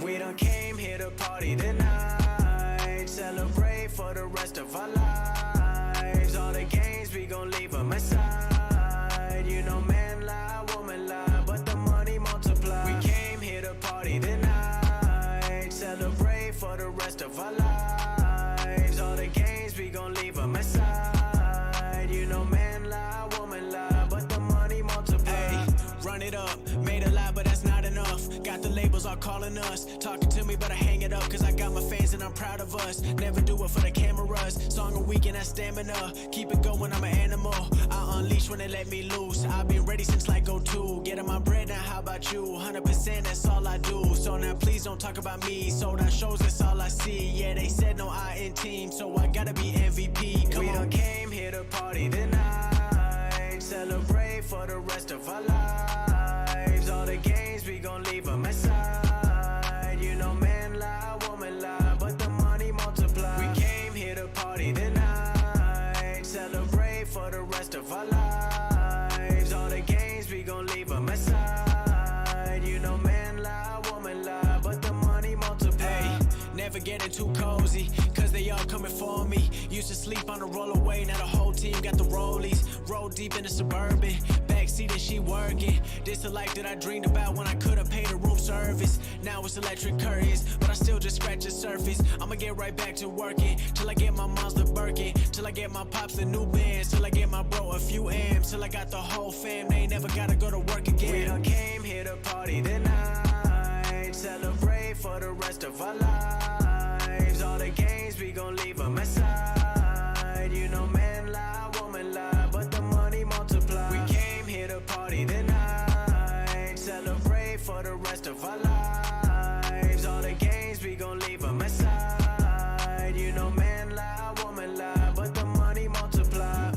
We done came here to party tonight, celebrate for the rest of our lives. All the games, we gon' leave them aside. You know man lie, woman lie, but the money multiply. We came here to party tonight, celebrate for the rest of our lives. All the games, we gon' leave them aside. You know man lie, woman lie, but the money multiply. Hey, run it up, made a lot, but that's not enough. Got the labels all calling us, talking to me, but I hang it up, cause I got my fans and I'm proud of us. Never do it for the cameras, song a week and that stamina. Keep it going, I'm an animal, I unleash when they let me loose. I've been ready since like '02, getting my bread, now how about you? 100%, that's all I do, so now please don't talk about me. Sold out shows, that's all I see, yeah, they said no I in team, so I gotta be MVP. Come on. We done came here to party tonight, celebrate for the rest of our lives. All the games, we gon' leave them aside. You know man lie, woman lie, but the money multiply. We came here to party tonight, celebrate for the rest of our lives. All the games, we gon' leave them aside. You know man lie, woman lie, but the money multiply. Hey, never getting too cozy, cause they all coming for me. Used to sleep on the rollaway, now the whole team got the rollies. Roll deep in the Suburban, backseat and she working. This the life that I dreamed about when I could've paid a room service. Now it's electric curtains, but I still just scratch the surface. I'ma get right back to working, till I get my mom's the Birkin, till I get my pops the new bands, till I get my bro a few M's, till I got the whole fam, they ain't never gotta go to work again. We done came here to party tonight, celebrate for the rest of our lives. All the games, we gon' leave them aside. You know man lie, woman lie, but the money multiply. We came here to party tonight, celebrate for the rest of our lives. All the games, we gon' leave them aside. You know man lie, woman lie, but the money multiply.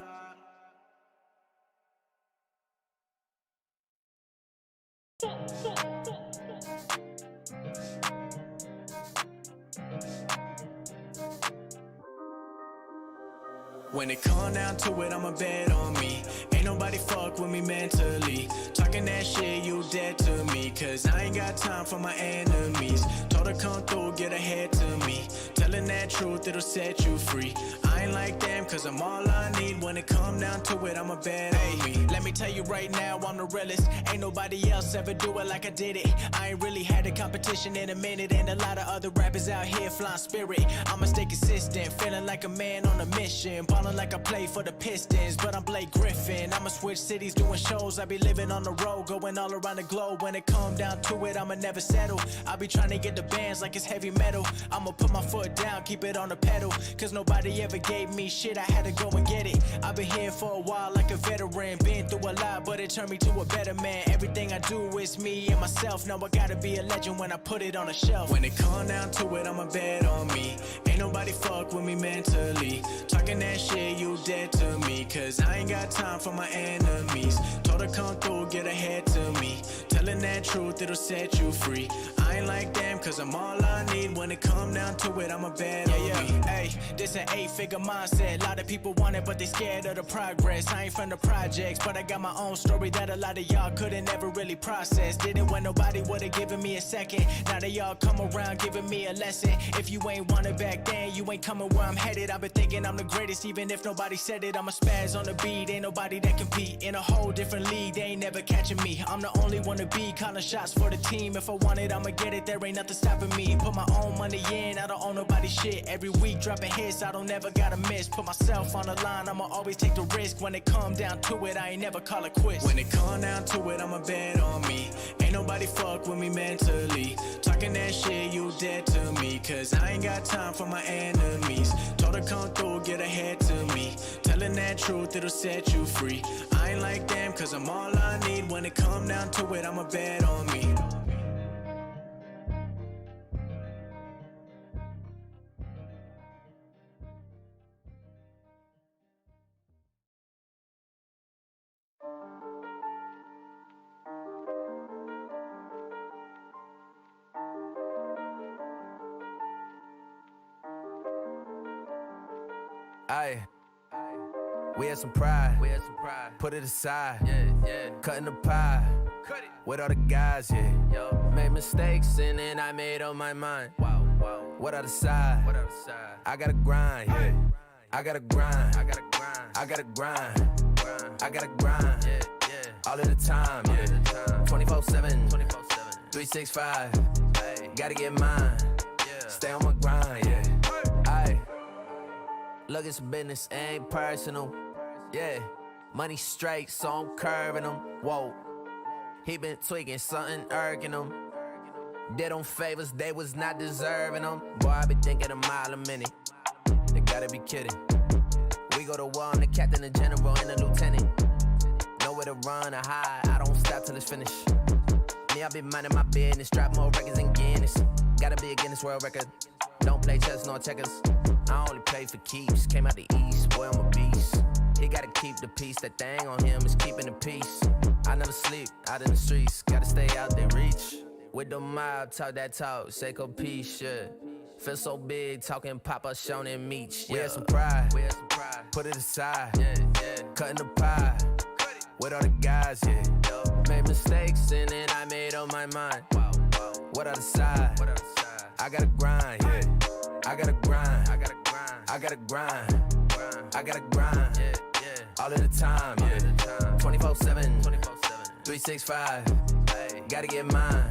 When it come down to it, I'ma bet on me. Ain't nobody fuck with me mentally. Talking that shit, you dead to me, cause I ain't got time for my enemies. Told her come through, get ahead to me. Telling that truth, it'll set you free. I ain't like them, cause I'm all I need. When it come down to it, I'ma bet on me. Let me tell you right now, I'm the realest. Ain't nobody else ever do it like I did it. I ain't really had a competition in a minute, and a lot of other rappers out here flying spirit. I'ma stay consistent, feeling like a man on a mission. Ballin' like I play for the Pistons, but I'm Blake Griffin. I'ma switch cities doing shows, I be living on the road, going all around the globe. When it come down to it, I'ma never settle. I be trying to get the bands like it's heavy metal. I'ma put my foot down, keep it on the pedal, cause nobody ever gave me shit, I had to go and get it. I've been here for a while like a veteran, been through a lot, but it turned me to a better man. Everything I do is me and myself, now I gotta be a legend when I put it on a shelf. When it come down to it, I'ma bet on me. Ain't nobody fuck with me mentally. Talking that shit, you dead to me, cause I ain't got time for my enemies. Told her come through, get ahead to me. Telling that truth, it'll set you free. I ain't like them, cause I'm all I need. When it come down to it, I'ma bet on me. Hey, this an 8-figure mindset. A lot of people want it, but they scared of the progress. I ain't from the projects, but I got my own story that a lot of y'all couldn't ever really process. Did it when nobody would've given me a second. Now they all come around giving me a lesson. If you ain't want it back then, you ain't coming where I'm headed. I've been thinking I'm the greatest, even if nobody said it. I'm a spaz on the beat, ain't nobody that compete. In a whole different league, they ain't never catching me. I'm the only one to be calling shots for the team. If I want it, I'ma get it, there ain't nothing stopping me. Put my own money in, I don't own nobody's shit. Every week dropping hits, I don't ever gotta miss. Put myself on the line, I'ma always take the risk. When it come down to it, I ain't never call it quits. When it come down to it, I'ma bet on me. Ain't nobody fuck with me mentally. Talking that shit, you dead to me, cause I ain't got time for my enemies. Told her come through, get ahead to me. Telling that truth, it'll set you free. I ain't like them, cause I'm all I need. When it come down to it, I'ma bet on me. Aye, we had some pride, put it aside, cutting the pie, With all the guys, yeah. Made mistakes and then I made up my mind. What other side? I gotta grind, yeah. I gotta grind. I gotta grind. I gotta grind. All of the time, yeah. 24/7, 365. Gotta get mine. Stay on my grind, yeah. Aye. Look, it's business, ain't personal. Yeah. Money straight, so I'm curving them. Whoa. He been tweaking, something irking him. Did them favors, they was not deserving them. Boy, I be thinking a mile a minute. They gotta be kidding. We go to war, I'm the captain, the general, and the lieutenant. Nowhere to run or hide, I don't stop till it's finished. Me, I be minding my business, drop more records than Guinness. Gotta be a Guinness World Record. Don't play chess nor checkers. I only play for keeps. Came out the east, boy, I'm a beast. He gotta keep the peace, that thing on him is keeping the peace. I never sleep, out in the streets, gotta stay out there, reach. With the mob, talk that talk, Seiko peace, yeah. Feel so big, talking Papa, Sean and Meech. Yeah. We had some pride, put it aside, cutting the pie. With all the guys, yeah. Made mistakes and then I made up my mind. What other side? I gotta grind, yeah. I gotta grind. I gotta grind. I gotta grind. All of the time, yeah. 24/7, 365. Gotta get mine.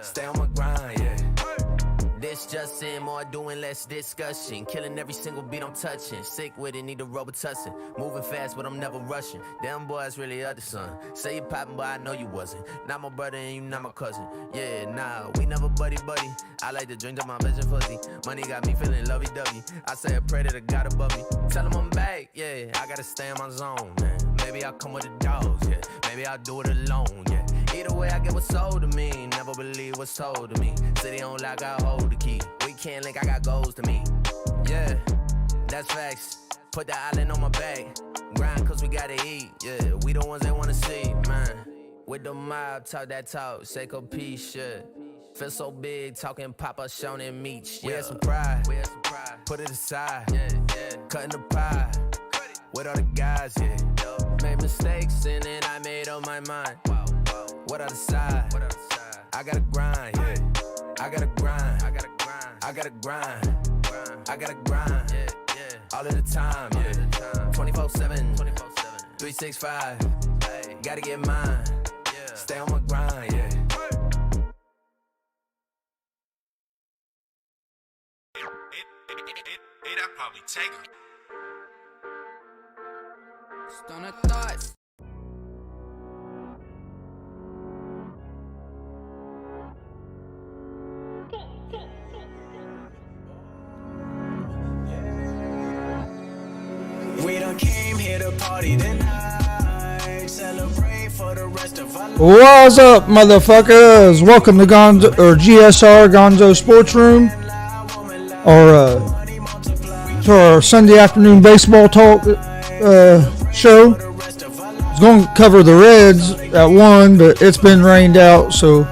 Stay on my grind, yeah. This just in, more doing, less discussion. Killing every single beat I'm touching. Sick with it, need a Robitussin. Moving fast, but I'm never rushing. Damn boy, it's really other son. Say you poppin', but I know you wasn't. Not my brother and you not my cousin. Yeah, nah, we never buddy. I like to drink to my vision fuzzy. Money got me feeling lovey-dovey. I say a prayer to the God above me. Tell him I'm back, yeah. I gotta stay in my zone, man. Maybe I'll come with the dogs, yeah. Maybe I'll do it alone, yeah. Either way, I get what's sold to me. Never believe what's told to me. City on lock, I hold the key. We can't link, I got goals to meet. Yeah, that's facts. Put the island on my back. Grind cause we gotta eat. Yeah, we the ones they wanna see, man. With the mob, talk that talk. Seiko peace, yeah. Feel so big, talking Papa, Sean and Meech. We had some pride. Put it aside. Cutting the pie. With all the guys, yeah. Made mistakes and then I made up my mind. What other side? I gotta grind, yeah. I gotta grind. I gotta grind. I gotta grind. All of the time, yeah. 24/7, 365. Gotta get mine. Stay on my grind, yeah. That probably take her. Stunner thoughts. We done came here to party tonight. Celebrate for the rest of our life. What's up, motherfuckers? Welcome to Gonzo or GSR Gonzo Sports Room, or to our Sunday afternoon baseball talk show. It's going to cover the Reds at 1, but it's been rained out, so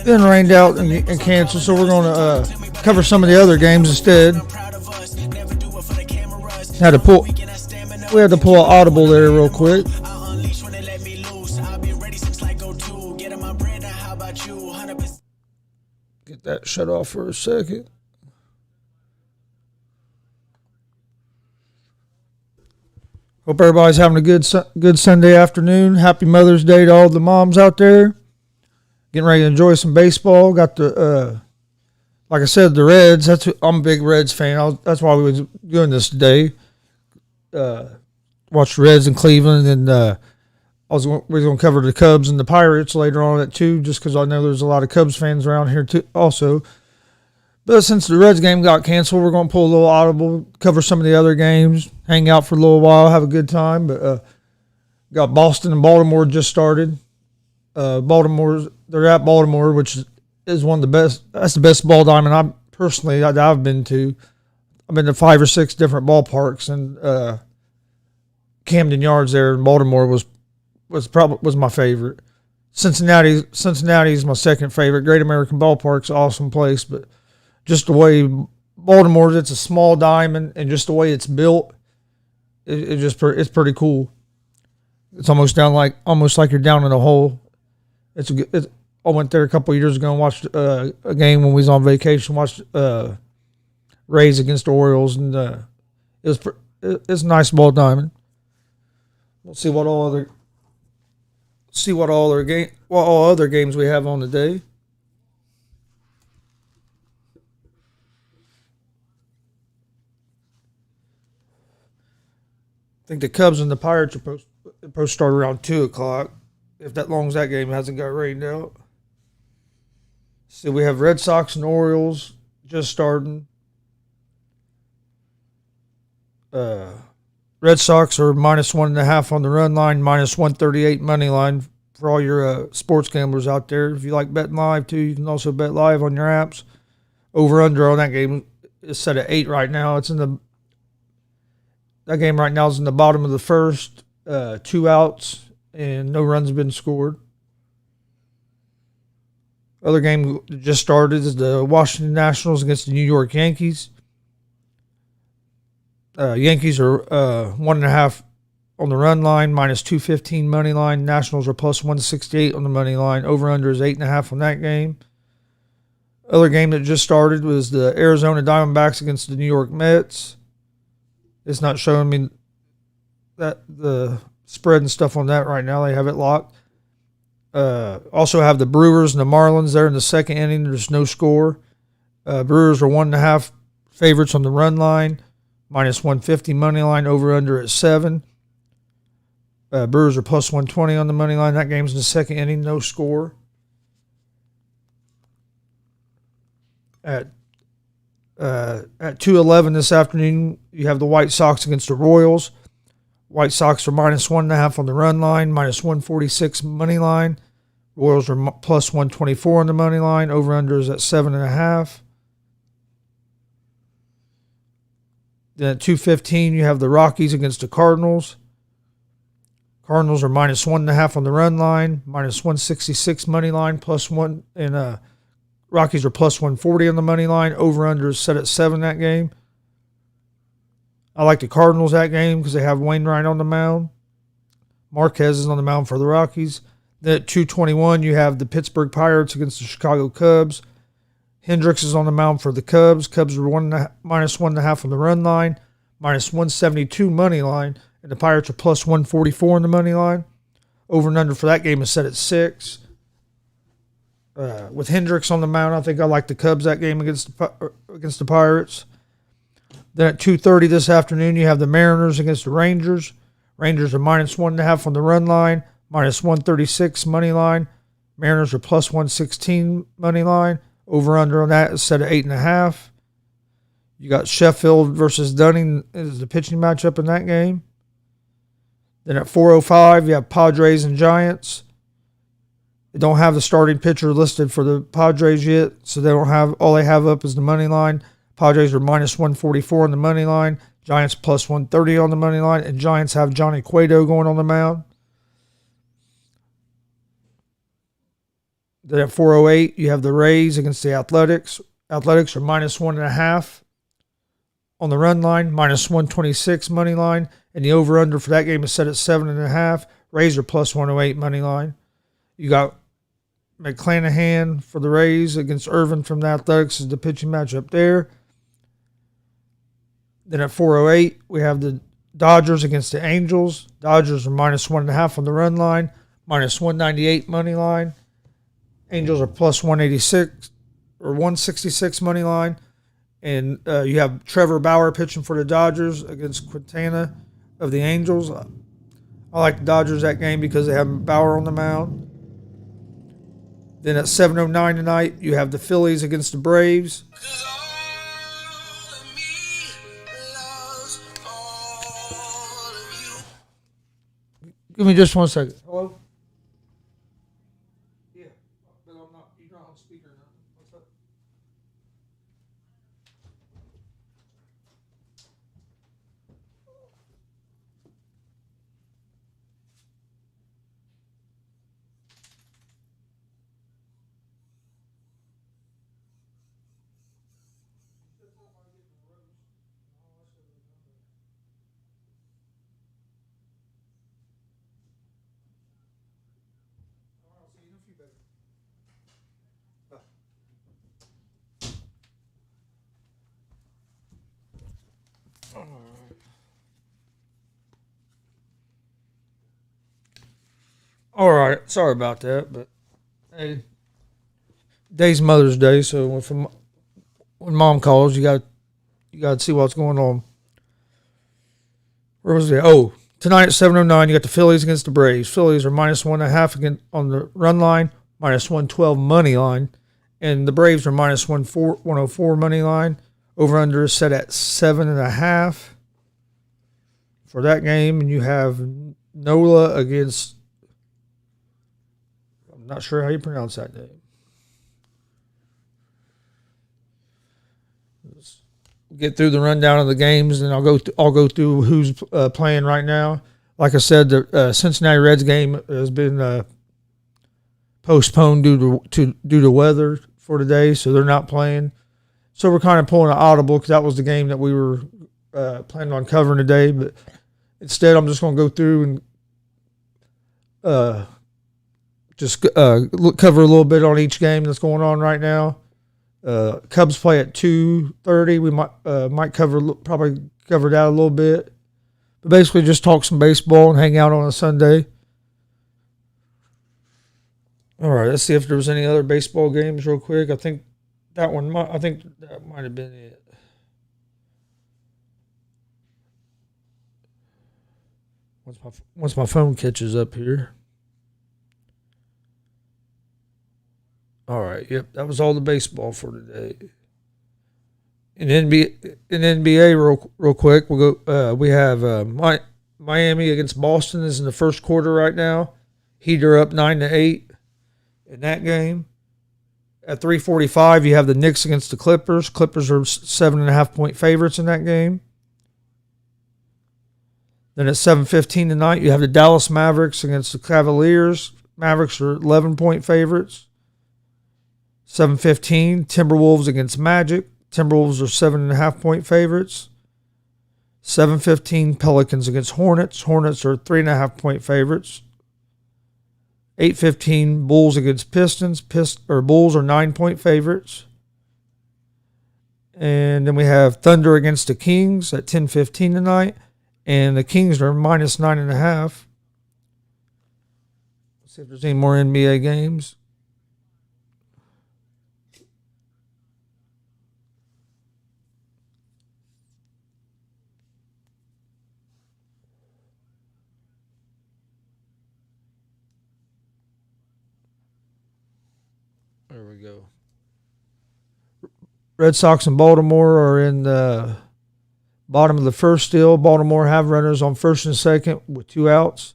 been rained out and canceled. So we're going to cover some of the other games instead. We had to pull an audible there real quick. Get that shut off for a second. Hope everybody's having a good Sunday afternoon. Happy Mother's Day to all the moms out there. Getting ready to enjoy some baseball. Got the, like I said, the Reds. I'm a big Reds fan. That's why we was doing this today. Watched the Reds in Cleveland, and we was going to cover the Cubs and the Pirates later on at 2, just because I know there's a lot of Cubs fans around here too, also. But since the Reds game got canceled, we're going to pull a little audible, cover some of the other games, hang out for a little while, have a good time. But got Boston and Baltimore just started. They're at Baltimore, which is one of the best. That's the best ball diamond I've been to. I've been to 5 or 6 different ballparks, and Camden Yards there in Baltimore was my favorite. Cincinnati's my second favorite. Great American Ballpark's an awesome place, but just the way Baltimore, it's a small diamond, and just the way it's built, It's pretty cool. It's almost like you're down in a hole. I went there a couple of years ago and watched a game when we was on vacation. Watched Rays against the Orioles, and it's a nice ball diamond. We'll see what all other games we have on today. I think the Cubs and the Pirates are supposed to start around 2 o'clock. If that long as that game hasn't got rained out. So we have Red Sox and Orioles just starting. Red Sox are -1.5 on the run line, -138 money line for all your sports gamblers out there. If you like betting live too, you can also bet live on your apps. Over under on that game is set at 8 right now. That game right now is in the bottom of the first, 2 outs and no runs have been scored. Other game that just started is the Washington Nationals against the New York Yankees. Yankees are 1.5 on the run line, -215 money line. Nationals are +168 on the money line. Over under is 8.5 on that game. Other game that just started was the Arizona Diamondbacks against the New York Mets. It's not showing me that the spread and stuff on that right now. They have it locked. Also have the Brewers and the Marlins there in the second inning. There's no score. Brewers are 1.5 favorites on the run line, -150 money line. Over under at 7. Brewers are +120 on the money line. That game's in the second inning, no score. At 2:11 this afternoon, you have the White Sox against the Royals. White Sox are -1.5 on the run line, -146 money line. Royals are +124 on the money line. Over under is at 7.5. Then at 2:15, you have the Rockies against the Cardinals. Cardinals are -1.5 on the run line, -166 money line, +1, and Rockies are +140 on the money line. Over under is set at 7 that game. I like the Cardinals that game because they have Wainwright on the mound. Marquez is on the mound for the Rockies. Then at 2:21, you have the Pittsburgh Pirates against the Chicago Cubs. Hendricks is on the mound for the Cubs. Cubs are -1.5 on the run line, -172 money line, and the Pirates are +144 on the money line. Over and under for that game is set at 6. With Hendricks on the mound, I think I like the Cubs that game against the Pirates. Then at 2:30 this afternoon, you have the Mariners against the Rangers. Rangers are -1.5 on the run line, -136 money line. Mariners are +116 money line. Over under on that is set at 8.5. You got Sheffield versus Dunning is the pitching matchup in that game. Then at 4:05, you have Padres and Giants. They don't have the starting pitcher listed for the Padres yet, so all they have up is the money line. Padres are -144 on the money line. Giants +130 on the money line, and Giants have Johnny Cueto going on the mound. Then at 4:08, you have the Rays against the Athletics. Athletics are -1.5 on the run line, -126 money line, and the over-under for that game is set at 7.5. Rays are +108 money line. You got McClanahan for the Rays against Irvin from the Athletics is the pitching matchup there. Then at 4:08, we have the Dodgers against the Angels. Dodgers are -1.5 on the run line, -198 money line. Angels are +186 or 166 money line. And you have Trevor Bauer pitching for the Dodgers against Quintana of the Angels. I like the Dodgers that game because they have Bauer on the mound. Then at 7:09 tonight, you have the Phillies against the Braves. Give me just 1 second. Hello? Yeah, but you're not on speaker now. What's up? All right, sorry about that, but hey, today's Mother's Day, so when Mom calls, you got to see what's going on. Where was it? Oh, tonight at 7:09, you got the Phillies against the Braves. Phillies are -1.5 again on the run line, -112 money line, and the Braves are -104 money line. Over under is set at 7.5 for that game, and you have Nola against. I'm not sure how you pronounce that name. Get through the rundown of the games, and I'll go through who's playing right now. Like I said, the Cincinnati Reds game has been postponed due to weather for today, so they're not playing. So we're kind of pulling an audible because that was the game that we were planning on covering today. But instead, I'm just going to go through and cover a little bit on each game that's going on right now. Cubs play at 2:30. We might probably cover that a little bit, but basically just talk some baseball and hang out on a Sunday. All right, let's see if there was any other baseball games real quick. I think that might have been it. Once my phone catches up here. All right, yep, that was all the baseball for today. In NBA, real quick, we'll go. We have Miami against Boston is in the first quarter right now. Heat are up 9-8 in that game. At 3:45, you have the Knicks against the Clippers. Clippers are 7.5-point favorites in that game. Then at 7:15 tonight, you have the Dallas Mavericks against the Cavaliers. Mavericks are 11-point favorites. 7:15, Timberwolves against Magic. Timberwolves are 7.5-point favorites. 7:15, Pelicans against Hornets. Hornets are 3.5-point favorites. 8:15, Bulls against Pistons. Bulls are 9-point favorites. And then we have Thunder against the Kings at 10:15 tonight. And the Kings are -9.5. Let's see if there's any more NBA games. There we go. Red Sox and Baltimore are in the bottom of the first still. Baltimore have runners on first and second with 2 outs.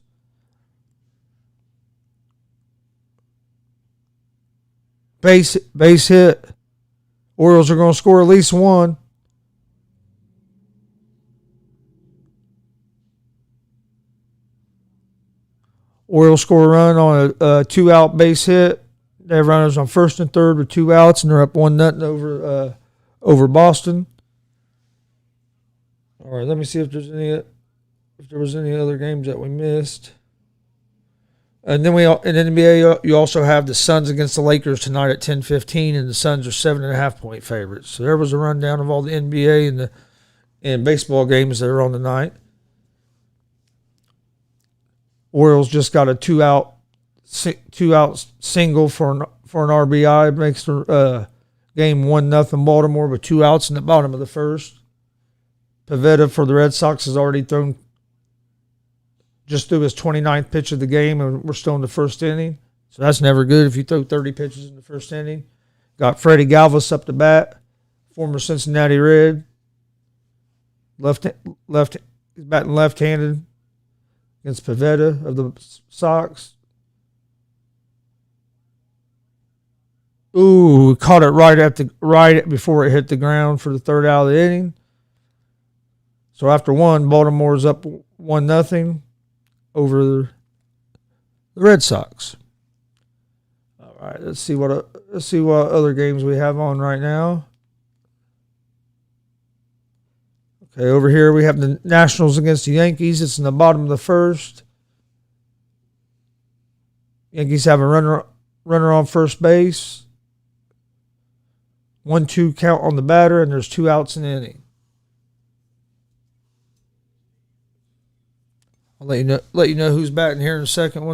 Base hit. Orioles are going to score at least one. Orioles score a run on a 2-out base hit. They have runners on first and third with 2 outs, and they're up 1-0 over Boston. All right, let me see if there was any other games that we missed. And then in NBA, you also have the Suns against the Lakers tonight at 10:15, and the Suns are 7.5-point favorites. So there was a rundown of all the NBA and baseball games that are on tonight. Orioles just got a 2-out single for an RBI. It makes the game 1-0 Baltimore with 2 outs in the bottom of the first. Pivetta for the Red Sox has already through his 29th pitch of the game, and we're still in the first inning. So that's never good if you throw 30 pitches in the first inning. Got Freddie Galvis up to bat, former Cincinnati Red. He's batting left-handed against Pivetta of the Sox. Ooh, caught it right before it hit the ground for the third out of the inning. So after one, Baltimore's up 1-0 over the Red Sox. All right, let's see what other games we have on right now. Okay, over here we have the Nationals against the Yankees. It's in the bottom of the first. Yankees have a runner on first base. 1-2 count on the batter, and there's 2 outs in the inning. I'll let you know who's batting here in a second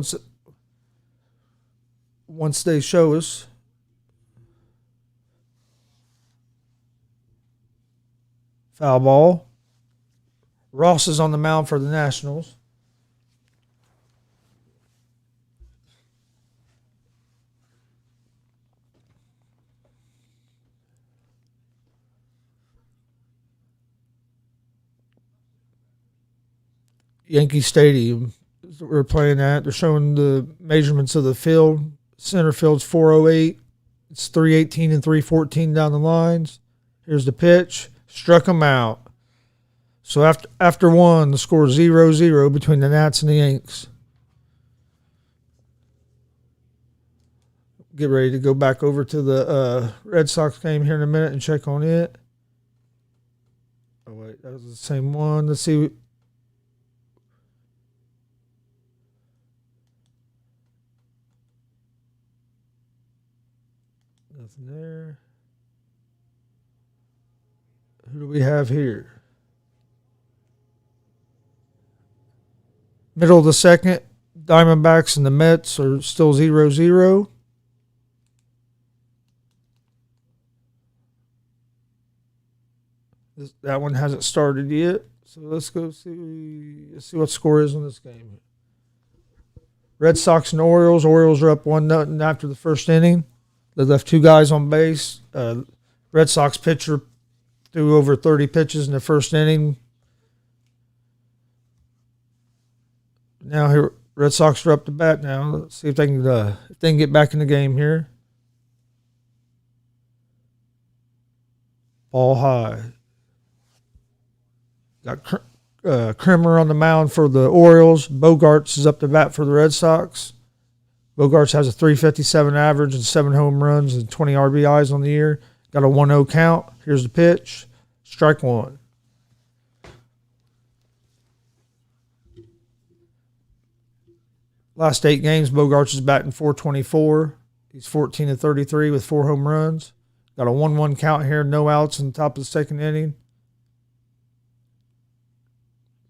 once they show us. Foul ball. Ross is on the mound for the Nationals. Yankee Stadium. We're playing at. They're showing the measurements of the field. Center field's 408. It's 318 and 314 down the lines. Here's the pitch. Struck him out. So after one, the score is 0-0 between the Nats and the Yanks. Get ready to go back over to the Red Sox game here in a minute and check on it. Oh, wait, that was the same one. Let's see. Nothing there. Who do we have here? Middle of the second, Diamondbacks and the Mets are still 0-0. That one hasn't started yet. So let's go see what score is on this game. Red Sox and Orioles. Orioles are up 1-0 after the first inning. They left 2 guys on base. Red Sox pitcher threw over 30 pitches in the first inning. Now here, Red Sox are up to bat now. Let's see if they can get back in the game here. Ball high. Got Kremer on the mound for the Orioles. Bogarts is up to bat for the Red Sox. Bogarts has a .357 average and 7 home runs and 20 RBIs on the year. Got a 1-0 count. Here's the pitch. Strike one. Last 8 games, Bogarts is batting .424. He's 14-33 with 4 home runs. Got a 1-1 count here, no outs in the top of the second inning.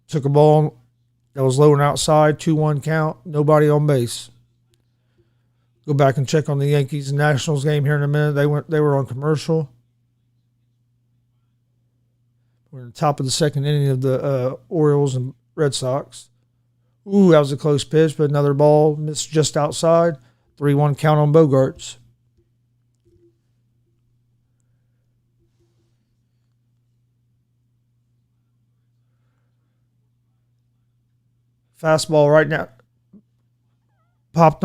Took a ball that was low and outside, 2-1 count, nobody on base. Go back and check on the Yankees and Nationals game here in a minute. They were on commercial. We're in the top of the second inning of the Orioles and Red Sox. Ooh, that was a close pitch, but another ball missed just outside. 3-1 count on Bogarts. Fastball right now. Popped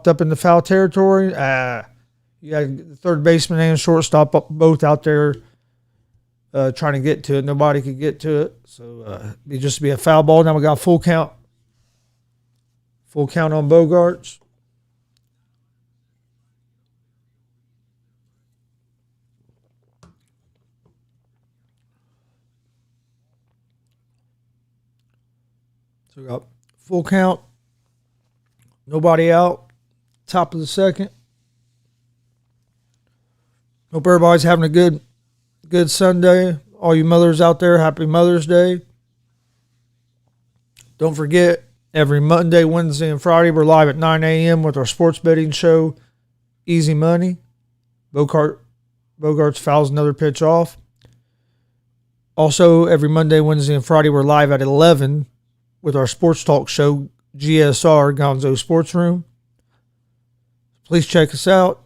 up in the foul territory. You had the third baseman and shortstop both out there trying to get to it. Nobody could get to it. So it just be a foul ball. Now we got full count. Full count on Bogarts. So we got full count. Nobody out. Top of the second. Hope everybody's having a good Sunday. All you mothers out there, happy Mother's Day. Don't forget, every Monday, Wednesday, and Friday, we're live at 9 a.m. with our sports betting show, Easy Money. Bogarts fouls another pitch off. Also, every Monday, Wednesday, and Friday, we're live at 11 with our sports talk show, GSR, Gonzo Sports Room. Please check us out.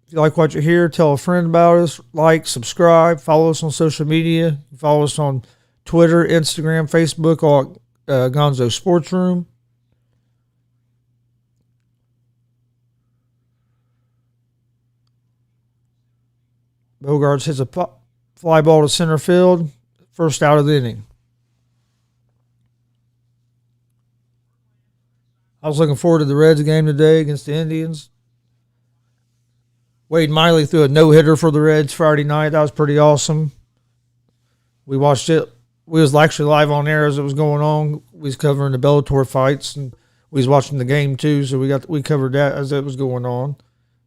If you like what you hear, tell a friend about us. Like, subscribe, follow us on social media. Follow us on Twitter, Instagram, Facebook, all Gonzo Sports Room. Bogarts hits a fly ball to center field. First out of the inning. I was looking forward to the Reds game today against the Indians. Wade Miley threw a no-hitter for the Reds Friday night. That was pretty awesome. We watched it. We was actually live on air as it was going on. We was covering the Bellator fights, and We was watching the game too, so we covered that as it was going on.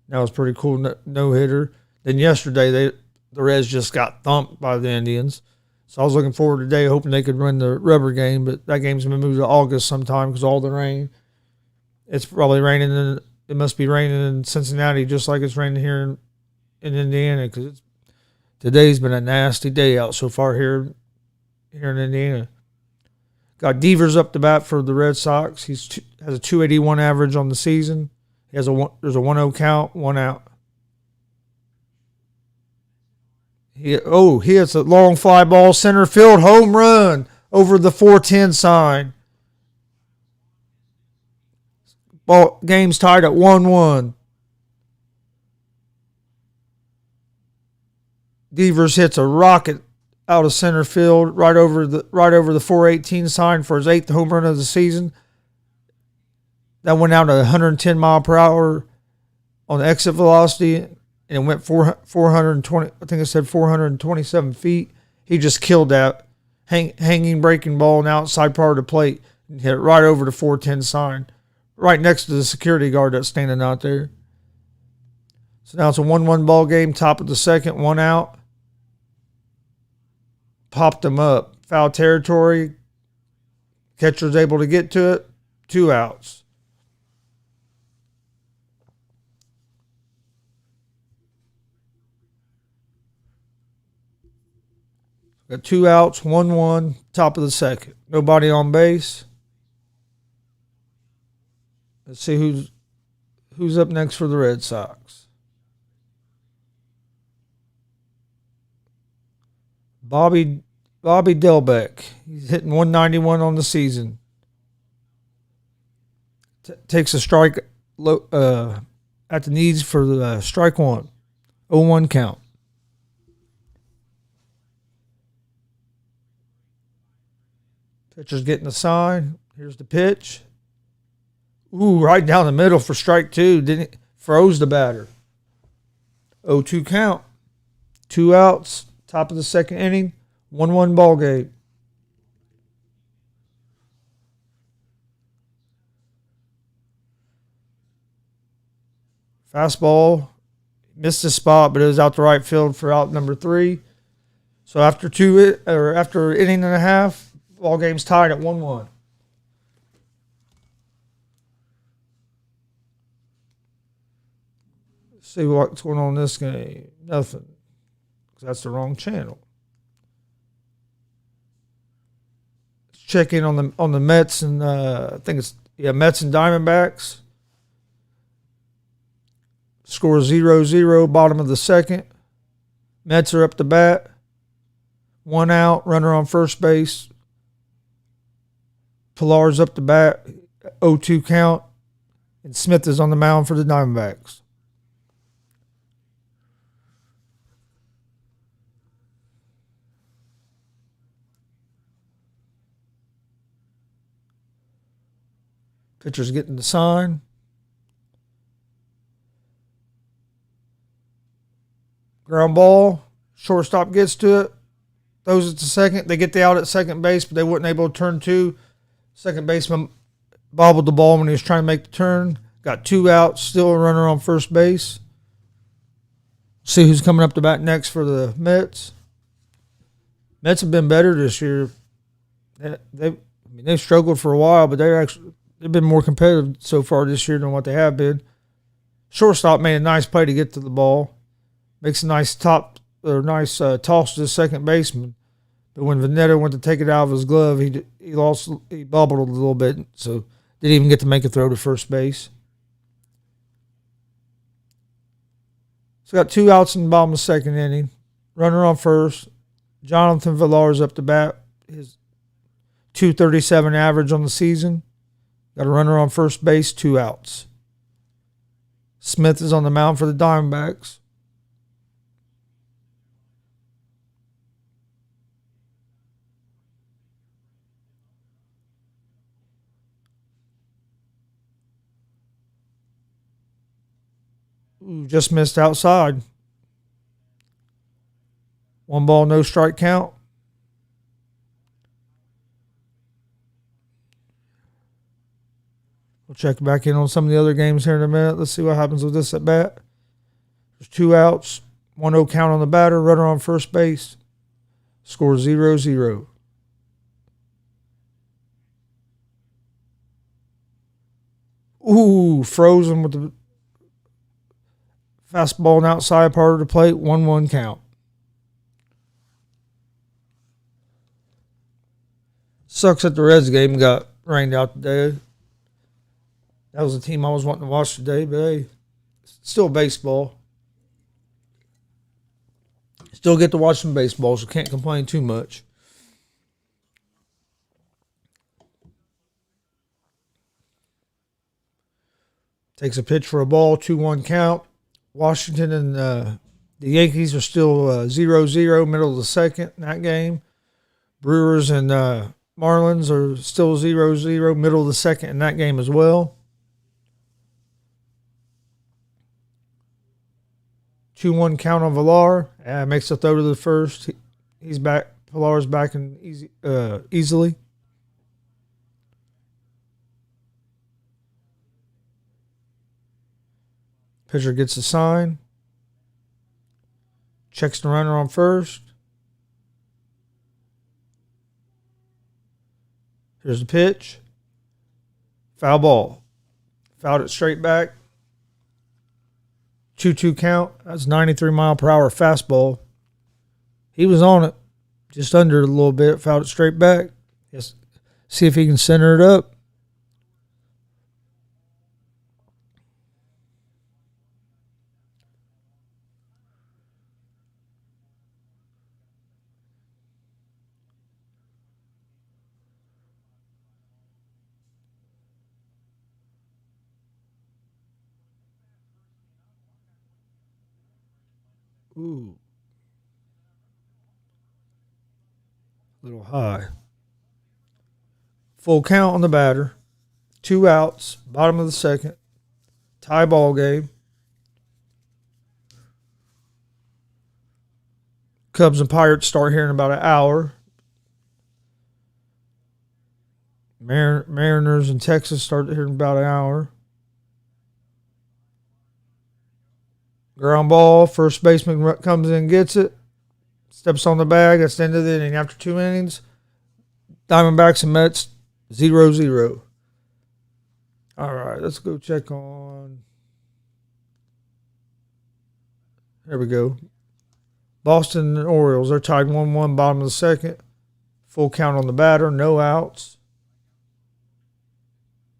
That was pretty cool, no hitter. Then yesterday the Reds just got thumped by the Indians. So I was looking forward today, hoping they could win the rubber game, but that game's been moved to August sometime because all the rain. It's probably raining. It must be raining in Cincinnati just like it's raining here in Indiana because today's been a nasty day out so far here in Indiana. Got Devers up to bat for the Red Sox. He has a 281 average on the season. There's a 1-0 count, 1 out. He hits a long fly ball, center field, home run over the 410 sign. Game's tied at 1-1. Devers hits a rocket out of center field right over the 418 sign for his 8th home run of the season. That went out at 110 mile per hour on the exit velocity, and it went 420. I think it said 427 feet. He just killed that hanging breaking ball in the outside part of the plate and hit it right over the 410 sign, right next to the security guard that's standing out there. So now it's a 1-1 ball game, top of the second, 1 out. Popped him up. Foul territory. Catcher's able to get to it. 2 outs. Got 2 outs, 1-1, top of the second. Nobody on base. Let's see who's up next for the Red Sox. Bobby Delbeck. He's hitting 191 on the season. Takes a strike at the knees for the strike 1. 0-1 count. Pitcher's getting the sign. Here's the pitch. Ooh, right down the middle for strike 2. Froze the batter. 0-2 count. 2 outs. Top of the second inning. 1-1 ball game. Fastball. Missed the spot, but it was out the right field for out number 3. So after inning and a half, ball game's tied at 1-1. Let's see what's going on in this game. Nothing. Because that's the wrong channel. Let's check in on the Mets and I think it's Mets and Diamondbacks. Score 0-0, bottom of the second. Mets are up to bat. 1 out, runner on first base. Pilar's up to bat, 0-2 count, and Smith is on the mound for the Diamondbacks. Pitcher's getting the sign. Ground ball, shortstop gets to it, throws it to second. They get the out at second base, but they weren't able to turn 2. Second baseman bobbled the ball when he was trying to make the turn. Got 2 outs, still a runner on first base. See who's coming up to bat next for the Mets. Mets have been better this year. They've struggled for a while, but they've been more competitive so far this year than what they have been. Shortstop made a nice play to get to the ball. Makes a nice toss to the second baseman. But when Veneta went to take it out of his glove, he bobbled a little bit, so didn't even get to make a throw to first base. So got 2 outs in the bottom of the second inning. Runner on first. Jonathan Villar's up to bat. His 237 average on the season. Got a runner on first base, 2 outs. Smith is on the mound for the Diamondbacks. Ooh, just missed outside. 1 ball, no strike count. We'll check back in on some of the other games here in a minute. Let's see what happens with this at bat. There's 2 outs, 1-0 count on the batter, runner on first base. Score 0-0. Ooh, frozen with the fastball and outside part of the plate. 1-1 count. Sucks that the Reds game got rained out today. That was the team I was wanting to watch today, but hey, still baseball. Still get to watch some baseball, so can't complain too much. Takes a pitch for a ball, 2-1 count. Washington and the Yankees are still 0-0, middle of the second in that game. Brewers and Marlins are still 0-0, middle of the second in that game as well. 2-1 count on Villar. Makes a throw to the first. He's back. Villar's back and easily. Pitcher gets a sign. Checks the runner on first. Here's the pitch. Foul ball. Fouled it straight back. 2-2 count. That's 93-mile-per-hour fastball. He was on it. Just under a little bit. Fouled it straight back. Yes. See if he can center it up. Ooh. A little high. Full count on the batter. 2 outs. Bottom of the second. Tie ball game. Cubs and Pirates start here in about an hour. Mariners and Texas start here in about an hour. Ground ball. First baseman comes in, gets it. Steps on the bag. That's the end of the inning. After 2 innings, Diamondbacks and Mets 0-0. All right, let's go check on. There we go. Boston and Orioles, they're tied 1-1, bottom of the second. Full count on the batter, no outs.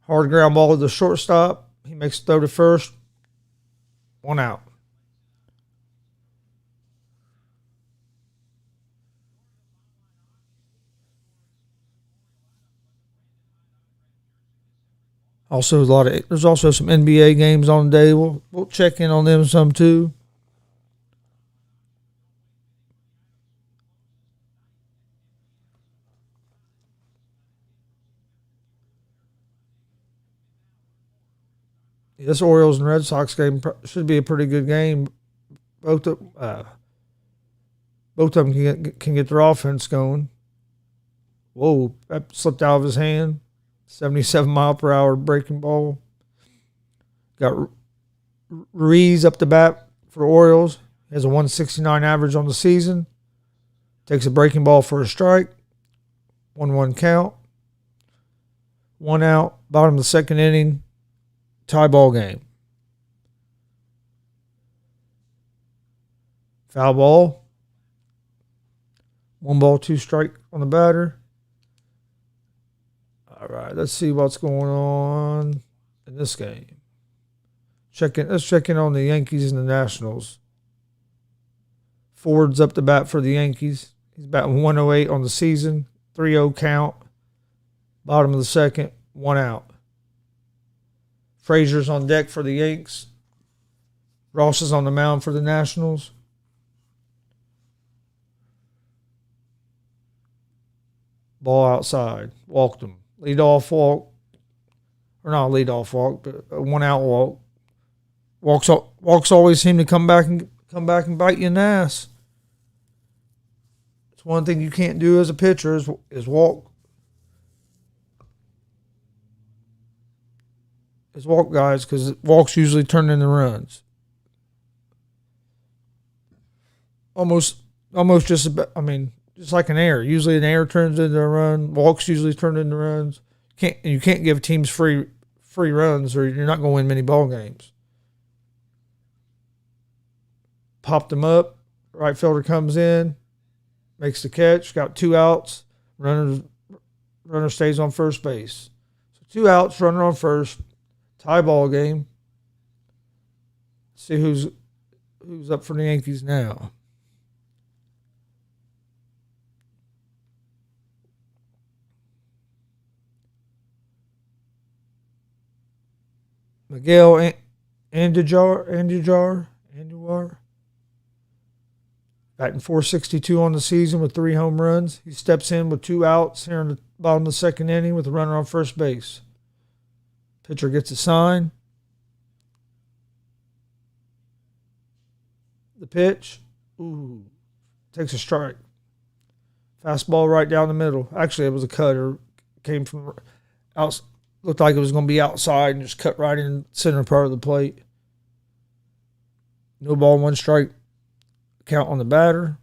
Hard ground ball to the shortstop. He makes the throw to first. 1 out. Also, there's also some NBA games on the day. We'll check in on them some too. This Orioles and Red Sox game should be a pretty good game. Both of them can get their offense going. Whoa, that slipped out of his hand. 77-mile-per-hour breaking ball. Got Ruiz up the bat for the Orioles. He has a 169 average on the season. Takes a breaking ball for a strike. 1-1 count. 1 out. Bottom of the second inning. Tie ball game. Foul ball. 1 ball, 2 strike on the batter. All right, let's see what's going on in this game. Let's check in on the Yankees and the Nationals. Ford's up the bat for the Yankees. He's batting 108 on the season. 3-0 count. Bottom of the second, 1 out. Frazier's on deck for the Yanks. Ross is on the mound for the Nationals. Ball outside. Walked him. Leadoff walk. Or not leadoff walk, but a 1 out walk. Walks always seem to come back and bite you in the ass. It's one thing you can't do as a pitcher is walk. is walk guys because walks usually turn into runs. Almost just about, just like an error. Usually an error turns into a run. Walks usually turn into runs. You can't give teams free runs or you're not going to win many ball games. Popped them up. Right fielder comes in, makes the catch. Got 2 outs. Runner stays on first base. So 2 outs, runner on first. Tie ball game. See who's up for the Yankees now. Miguel Andujar, batting .462 on the season with 3 home runs. He steps in with 2 outs here in the bottom of the second inning with a runner on first base. Pitcher gets a sign. The pitch, takes a strike. Fastball right down the middle. Actually, it was a cutter. Came from out. Looked like it was going to be outside and just cut right in the center part of the plate. No ball, 1 strike. Count on the batter.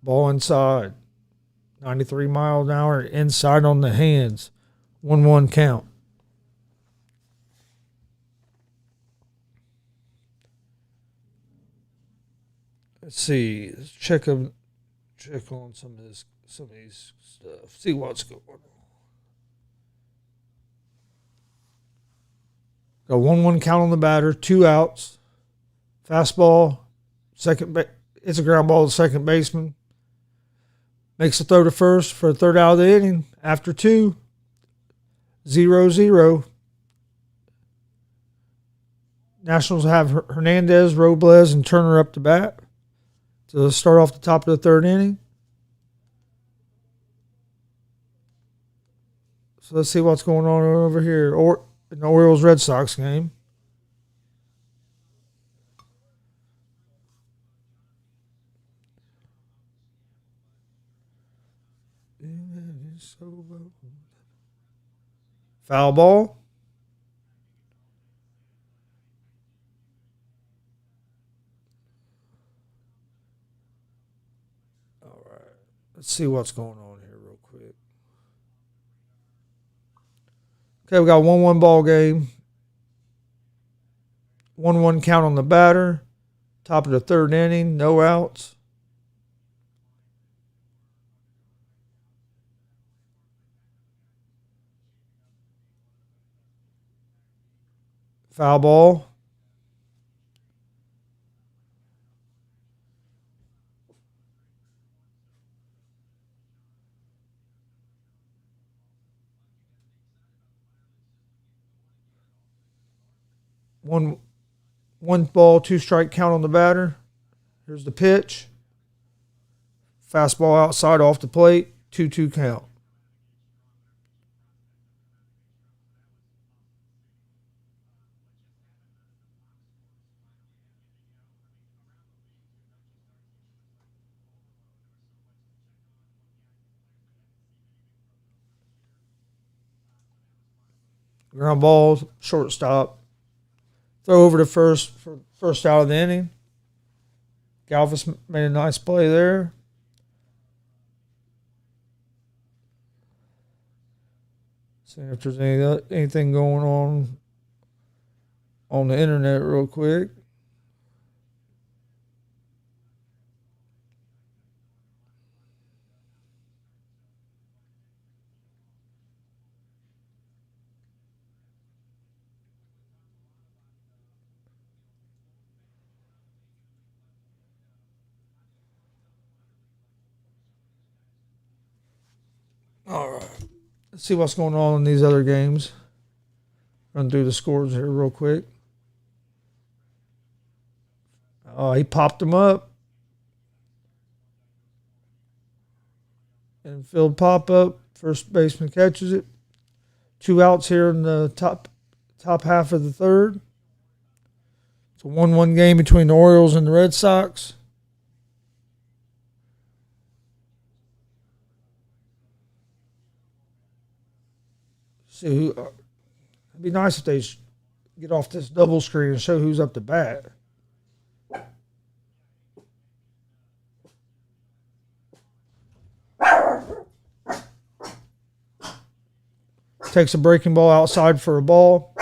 Ball inside. 93 miles an hour inside on the hands. 1-1 count. Let's see. Let's check on some of these stuff. See what's going on. Got 1-1 count on the batter, 2 outs. Fastball, it's a ground ball to second baseman. Makes the throw to first for a third out of the inning. After 2, 0-0. Nationals have Hernandez, Robles, and Turner up to bat to start off the top of the third inning. So let's see what's going on over here. In the Orioles-Red Sox game. Foul ball. All right. Let's see what's going on here real quick. Okay, we got a 1-1 ball game. 1-1 count on the batter. Top of the third inning. No outs. Foul ball. One ball, 2 strike count on the batter. Here's the pitch. Fastball outside off the plate. 2-2 count. Ground ball, shortstop. Throw over to first for first out of the inning. Galvis made a nice play there. See if there's anything going on the internet real quick. All right. Let's see what's going on in these other games. Run through the scores here real quick. He popped them up. Infield pop up. First baseman catches it. 2 outs here in the top half of the third. It's a 1-1 game between the Orioles and the Red Sox. See who. It'd be nice if they get off this double screen and show who's up to bat. Takes a breaking ball outside for a ball.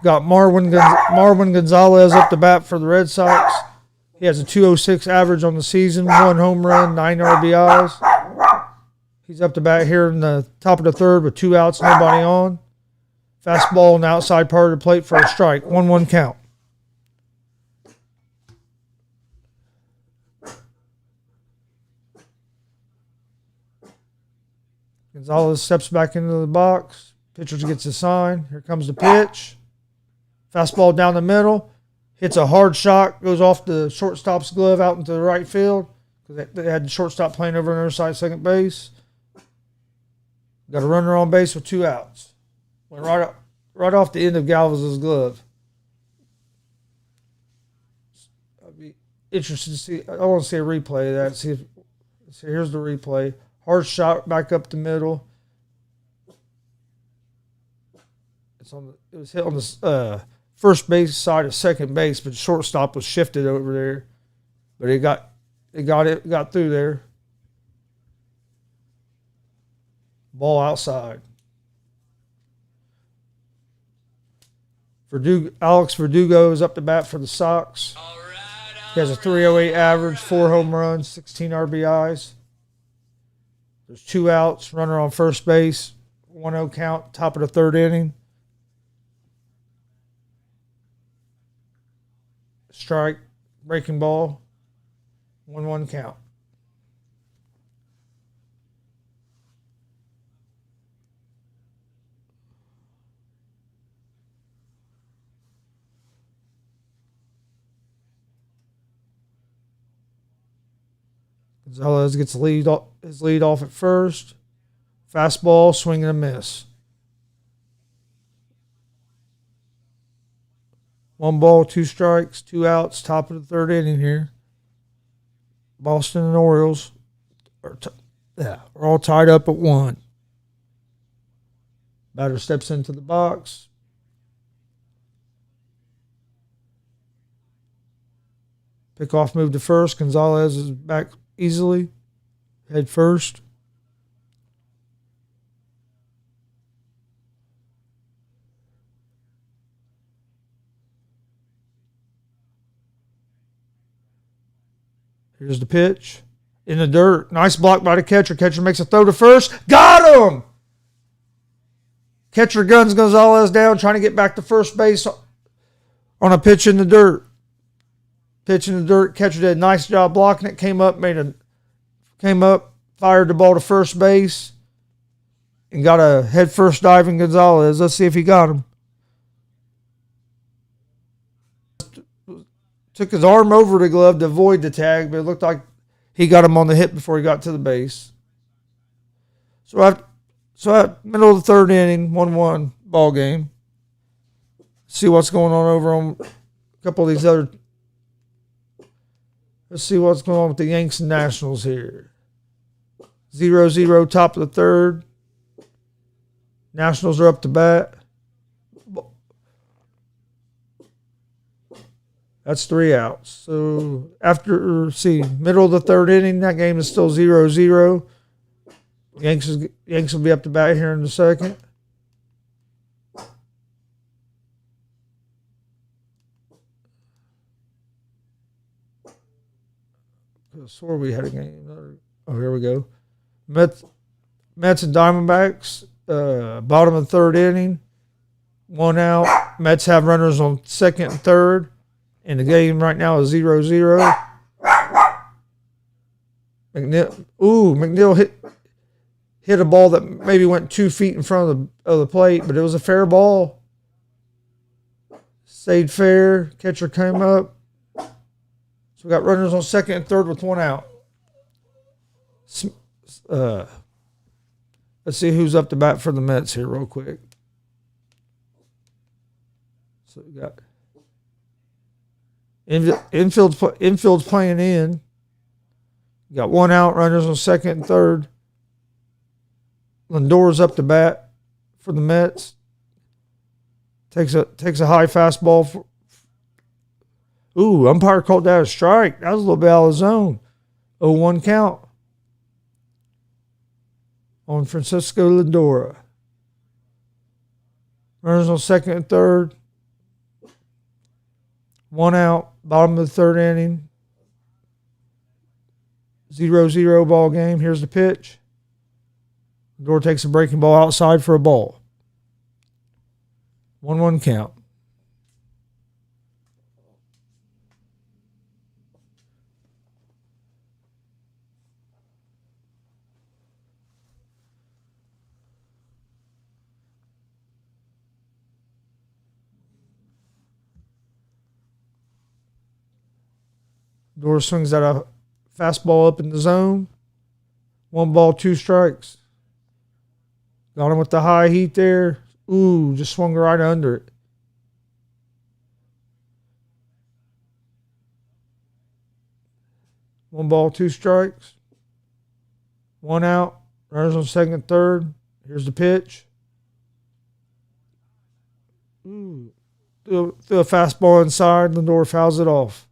Got Marwin Gonzalez up to bat for the Red Sox. He has a 206 average on the season, 1 home run, 9 RBIs. He's up to bat here in the top of the third with 2 outs, nobody on. Fastball on the outside part of the plate for a strike. 1-1 count. Gonzalez steps back into the box. Pitcher gets a sign. Here comes the pitch. Fastball down the middle. Hits a hard shot. Goes off the shortstop's glove out into the right field. Because they had the shortstop playing over on the other side, second base. Got a runner on base with 2 outs. Went right off the end of Galvez's glove. I'd be interested to see. I want to see a replay of that. See, here's the replay. Hard shot back up the middle. It was hit on the first base side of second base, but the shortstop was shifted over there. But it got through there. Ball outside. Alex Verdugo is up to bat for the Sox. He has a 308 average, 4 home runs, 16 RBIs. There's 2 outs, runner on first base, 1-0 count, top of the third inning. Strike, breaking ball, 1-1 count. Gonzalez gets his lead off at first. Fastball, swing and a miss. 1 ball, 2 strikes, 2 outs, top of the third inning here. Boston and Orioles are all tied up at 1. Batter steps into the box. Pickoff move to first. Gonzalez is back easily. Head first. Here's the pitch. In the dirt. Nice block by the catcher. Catcher makes a throw to first. Got him! Catcher guns Gonzalez down, trying to get back to first base on a pitch in the dirt. Pitch in the dirt. Catcher did a nice job blocking it. Came up, fired the ball to first base, and got a head first dive in Gonzalez. Let's see if he got him. Took his arm over the glove to avoid the tag, but it looked like he got him on the hit before he got to the base. So at middle of the third inning, 1-1 ball game. See what's going on over on a couple of these other. Let's see what's going on with the Yanks and Nationals here. 0-0 top of the third. Nationals are up to bat. That's 3 outs. So middle of the third inning, that game is still 0-0. Yanks will be up to bat here in a second. I swore we had a game. Oh, here we go. Mets and Diamondbacks, bottom of the third inning. 1 out. Mets have runners on second and third. And the game right now is 0-0. McNeil hit a ball that maybe went 2 feet in front of the plate, but it was a fair ball. Stayed fair. Catcher came up. So we got runners on second and third with 1 out. Let's see who's up to bat for the Mets here real quick. So we got infield's playing in. You got 1 out, runners on second and third. Lindor's up to bat for the Mets. Takes a high fastball. Umpire called that a strike. That was a little bit out of the zone. 0-1 count on Francisco Lindor. Runners on second and third. 1 out. Bottom of the third inning. 0-0 ball game. Here's the pitch. Lindor takes a breaking ball outside for a ball. 1-1 count. Lindor swings at a fastball up in the zone. 1 ball, 2 strikes. Got him with the high heat there. Just swung right under it. One ball, 2 strikes. 1 out. Runners on second and third. Here's the pitch. Threw a fastball inside. Lindor fouls it off.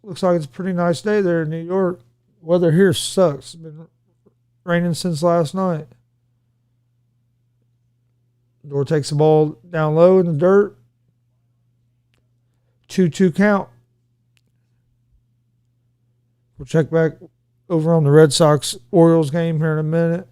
Looks like it's a pretty nice day there in New York. Weather here sucks. It's been raining since last night. Lindor takes the ball down low in the dirt. 2-2 count. We'll check back over on the Red Sox-Orioles game here in a minute.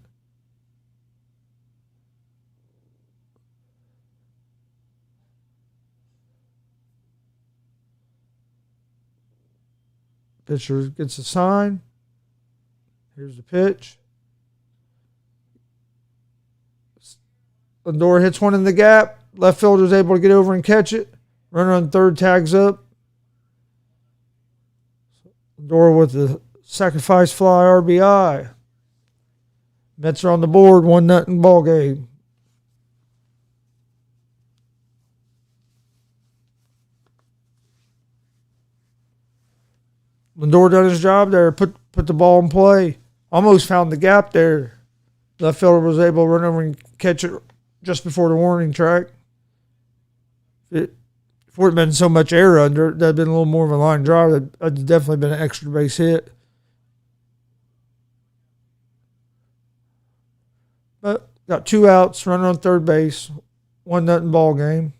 Pitcher gets a sign. Here's the pitch. Lindor hits one in the gap. Left fielder is able to get over and catch it. Runner on third tags up. Lindor with the sacrifice fly RBI. Mets are on the board. 1-0 ball game. Lindor done his job there. Put the ball in play. Almost found the gap there. Left fielder was able to run over and catch it just before the warning track. If it hadn't been so much air under it, that'd been a little more of a line drive. That'd definitely been an extra base hit. But got 2 outs, runner on third base. 1-0 ball game.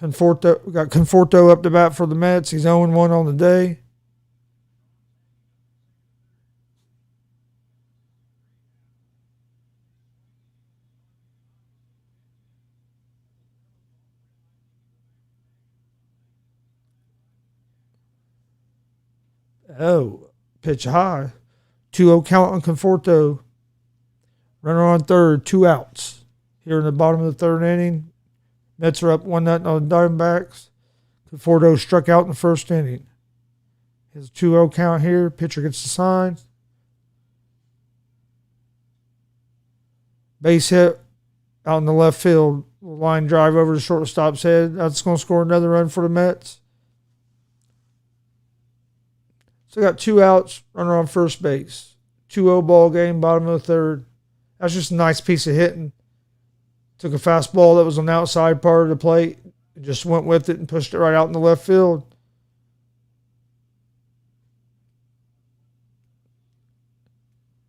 We got Conforto up to bat for the Mets. He's 0-1 on the day. Pitch high. 2-0 count on Conforto. Runner on third, 2 outs. Here in the bottom of the third inning. Mets are up 1-0 on the Diamondbacks. Conforto struck out in the first inning. His 2-0 count here. Pitcher gets the sign. Base hit out in the left field. Line drive over the shortstop's head. That's going to score another run for the Mets. So got 2 outs. Runner on first base. 2-0 ball game. Bottom of the third. That's just a nice piece of hitting. Took a fastball that was on the outside part of the plate and just went with it and pushed it right out in the left field.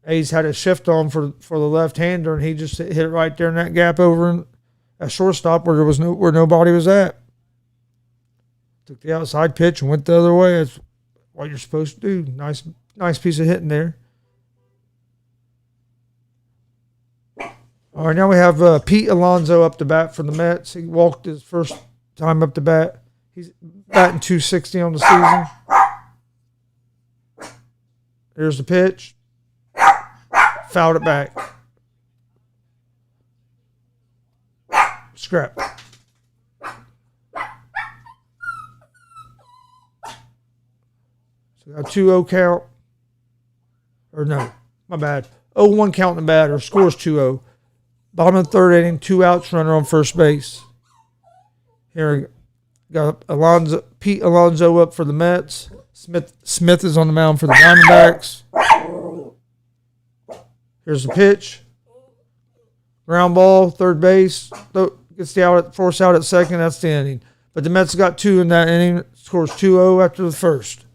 A's had a shift on for the left-hander, and he just hit it right there in that gap over in a shortstop where nobody was at. Took the outside pitch and went the other way. That's what you're supposed to do. Nice piece of hitting there. All right, now we have Pete Alonso up to bat for the Mets. He walked his first time up to bat. He's batting .260 on the season. Here's the pitch. Fouled it back. Scrap. A 2-0 count. Or no, my bad. 0-1 count in the batter. Scores 2-0. Bottom of the third inning, 2 outs, runner on first base. Here we got Pete Alonso up for the Mets. Smith is on the mound for the Diamondbacks. Here's the pitch. Ground ball, third base. Gets the out, force out at second. That's the inning. But the Mets got 2 in that inning. Scores 2-0 after the first.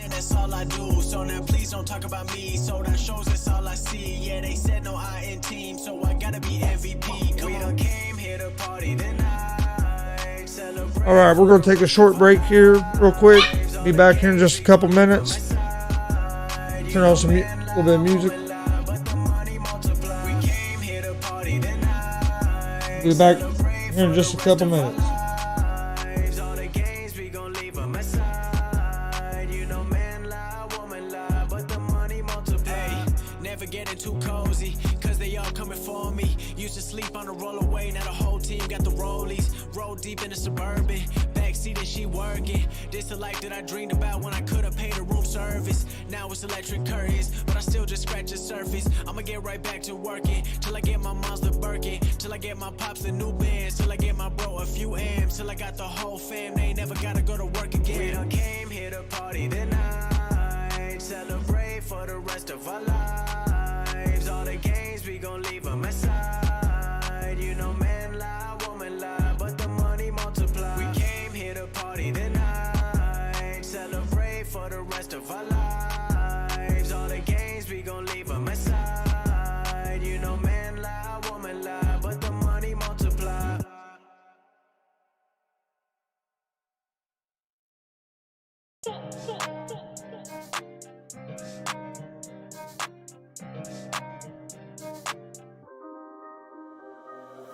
That's all I do, so now please don't talk about me. So that shows that's all I see. Yeah, they said no I in team, so I gotta be MVP. We done came here to party tonight. Celebrate. All right, we're going to take a short break here real quick. Be back here in just a couple minutes. Turn on some little bit of music. Be back here in just a couple minutes. Getting too cozy, cause they all coming for me. Used to sleep on the rollaway, now the whole team got the rollies. Roll deep in the Suburban, backseat and she working. This the life that I dreamed about when I could've paid a room service. Now it's electric curtains, but I still just scratch the surface. I'ma get right back to working, till I get my mom's the Birkin, till I get my pops the new bands, till I get my bro a few M's, till I got the whole fam, they ain't never gotta go to work again. We done came here to party tonight, celebrate for the rest of our lives. All the games, we gon' leave them aside. You know, man lie, woman lie, but the money multiply. We came here to party tonight, celebrate for the rest of our lives. All the games, we gon' leave them aside. You know, man lie, woman lie, but the money multiply.